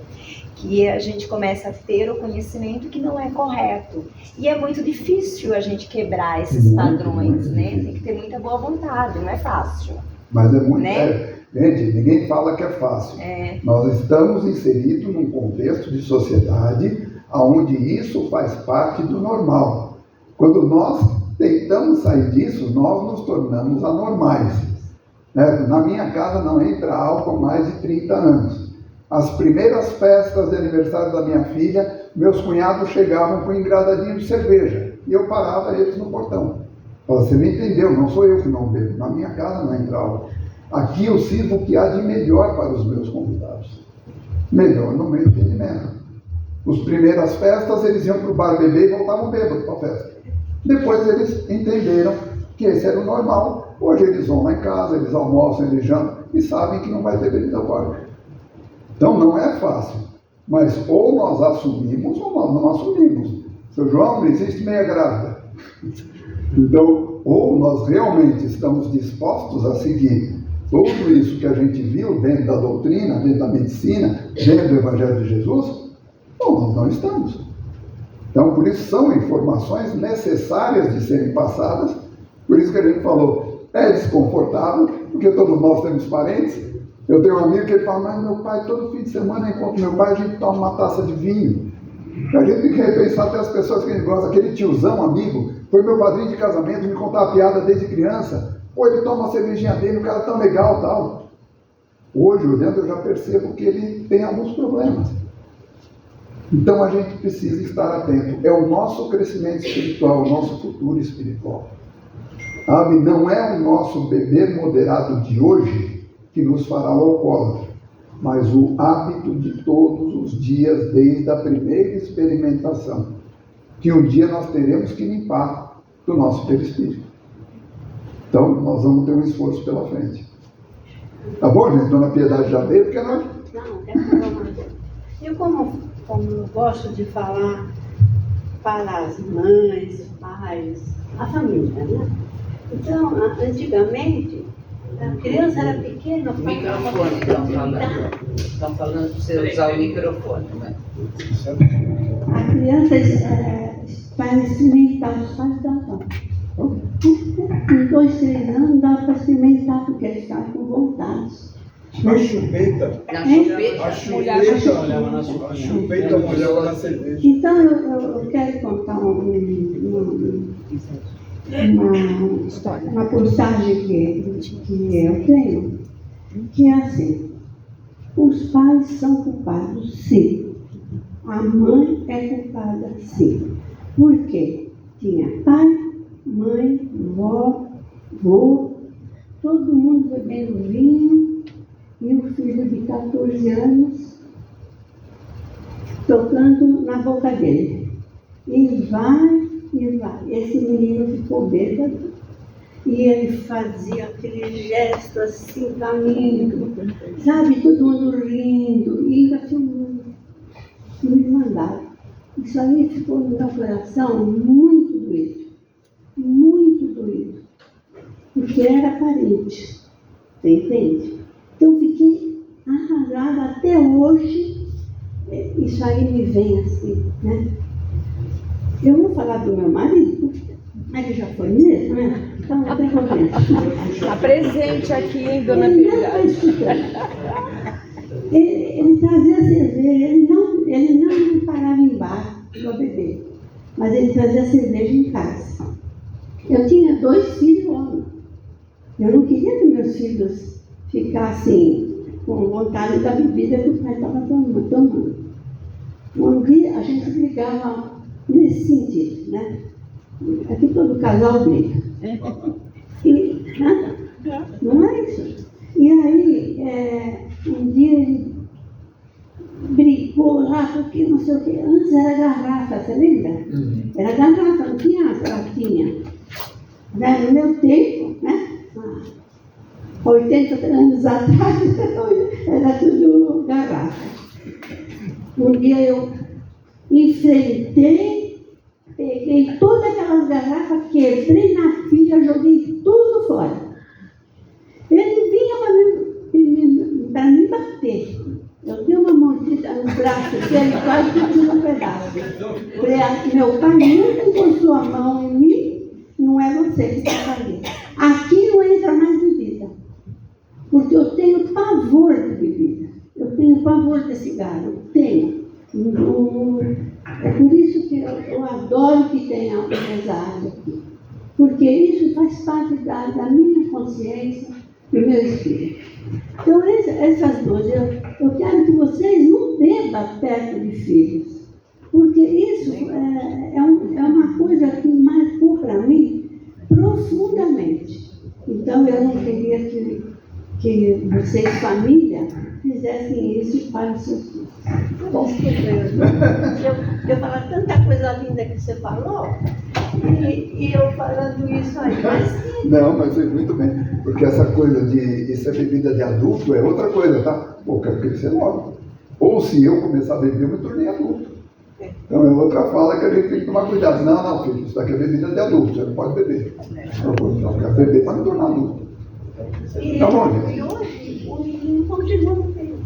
que a gente começa a ter o conhecimento que não é correto. E é muito difícil a gente quebrar esses padrões, né? Tem que ter muita boa vontade, não é fácil. Mas é muito... Né? Gente, ninguém fala que é fácil. Nós estamos inseridos num contexto de sociedade onde isso faz parte do normal. Quando nós tentamos sair disso, nós nos tornamos anormais. Na minha casa não entra álcool há mais de 30 anos. As primeiras festas de aniversário da minha filha, meus cunhados chegavam com um engradadinho de cerveja e eu parava eles no portão. Você não entendeu, não sou eu que não bebo, na minha casa não entra álcool. Aqui eu sirvo o que há de melhor para os meus convidados. Melhor no meu entendimento. As primeiras festas eles iam para o bar beber e voltavam bêbados para a festa. Depois eles entenderam que esse era o normal. Hoje eles vão lá em casa, eles almoçam, eles jantam e sabem que não vai ter bebida alcoólica. Então não é fácil, mas ou nós assumimos ou nós não assumimos. Seu João, não existe meia grávida. Então, ou nós realmente estamos dispostos a seguir tudo isso que a gente viu dentro da doutrina, dentro da medicina, dentro do Evangelho de Jesus, ou nós não estamos. Então, por isso são informações necessárias de serem passadas, por isso que a gente falou, é desconfortável, porque todos nós temos parentes. Eu tenho um amigo que ele fala, mas meu pai, todo fim de semana, enquanto meu pai, a gente toma uma taça de vinho. A gente tem que repensar até as pessoas que a gente gosta, aquele tiozão amigo, foi meu padrinho de casamento, me contar a piada desde criança. Pô, ele toma uma cervejinha dele, o cara é tão legal, tal. Hoje, olhando, eu já percebo que ele tem alguns problemas. Então a gente precisa estar atento. É o nosso crescimento espiritual, o nosso futuro espiritual. Sabe? Não é o nosso beber moderado de hoje que nos fará alcoólatra, mas o hábito de todos os dias, desde a primeira experimentação, que um dia nós teremos que limpar do nosso perispírito. Então, nós vamos ter um esforço pela frente. Tá bom, gente? Dona Piedade já veio, porque nós... Não, quero falar uma coisa. Eu, como gosto de falar para as mães, pais, a família, né? Então, antigamente, a criança era pequena... Microfone, estão falando para você usar o microfone, né? A criança para experimentar os pais davam. Com 2, 3 anos dava para experimentar, porque eles estavam com vontade. A chupeta. A chupeta molhava na cerveja. Então eu quero contar uma postagem que eu tenho, que é assim: os pais são culpados, sim. A mãe é culpada, sim. Por quê? Tinha pai, mãe, vó, vô, todo mundo bebendo vinho, e o filho de 14 anos tocando na boca dele. E vai. Esse menino ficou bêbado e ele fazia aquele gesto assim, caminho, sabe, todo mundo rindo, e ainda filmando. E me mandaram. Isso aí ficou no meu coração muito doído, porque era parente, você entende? Então fiquei arrasada até hoje. Isso aí me vem assim, né? Eu vou falar do meu marido, ele já foi mesmo, né? Então, não tem problema. Está presente aqui, hein, dona Ele não está Piedade? escutando. Ele trazia cerveja, ele não me parava em bar para beber, mas ele trazia cerveja em casa. Eu tinha 2 filhos homens. Eu não queria que meus filhos ficassem com vontade da bebida que o pai estava tomando. Um dia a gente brigava nesse sentido, né? Aqui todo casal briga. E, né? Não é isso? E aí, um dia ele brigou lá, porque não sei o que. Antes era garrafa, você lembra? Era garrafa, não tinha latinha. Né? No meu tempo, né? 80 anos atrás, era tudo garrafa. Um dia eu enfrentei, peguei todas aquelas garrafas, quebrei na pilha, joguei tudo fora. Ele vinha para me bater. Eu dei uma mordida no braço dele, quase que tinha um pedaço. Falei, meu pai nunca encostou a mão em mim, não é você que está ali. Aqui não entra mais bebida, porque eu tenho pavor de bebida. Eu tenho pavor de cigarro, tenho. É por isso que eu adoro que tenha empresário aqui, porque isso faz parte da minha consciência e meu espírito. Então, essas duas, eu quero que vocês não bebam perto de filhos, porque isso é uma coisa que marcou para mim profundamente. Então, eu não queria que vocês, família, fizessem isso para os seus filhos. Eu falar tanta coisa linda que você falou, e eu falando isso aí, mas... Não, mas foi muito bem, porque essa coisa de isso é bebida de adulto é outra coisa, tá? Pô, eu quero crescer logo. Ou se eu começar a beber, eu me tornei adulto. Então é outra fala que a gente tem que tomar cuidado. Não, filho, isso daqui é bebida de adulto, você não pode beber. Eu quero beber para me tornar adulto. Tá bom, gente? E hoje, o menino continua no peito.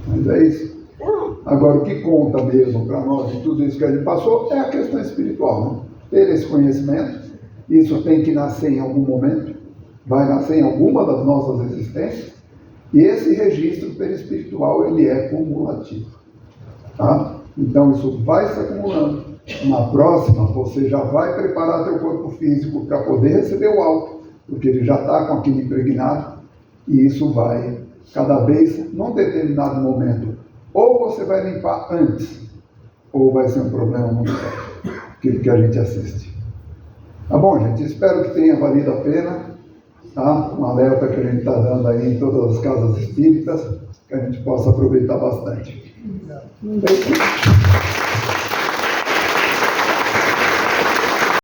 Mas é isso. Então, Agora, o que conta mesmo para nós de tudo isso que a gente passou é a questão espiritual, né? Ter esse conhecimento, isso tem que nascer em algum momento, vai nascer em alguma das nossas existências, e esse registro perispiritual, ele é cumulativo, tá? Então, isso vai se acumulando. Na próxima, você já vai preparar teu corpo físico para poder receber o alto, porque ele já está com aquilo impregnado, e isso vai, cada vez, num determinado momento, ou você vai limpar antes, ou vai ser um problema muito sério, aquilo que a gente assiste. Tá bom, gente? Espero que tenha valido a pena, tá? Um alerta que a gente está dando aí em todas as casas espíritas, que a gente possa aproveitar bastante.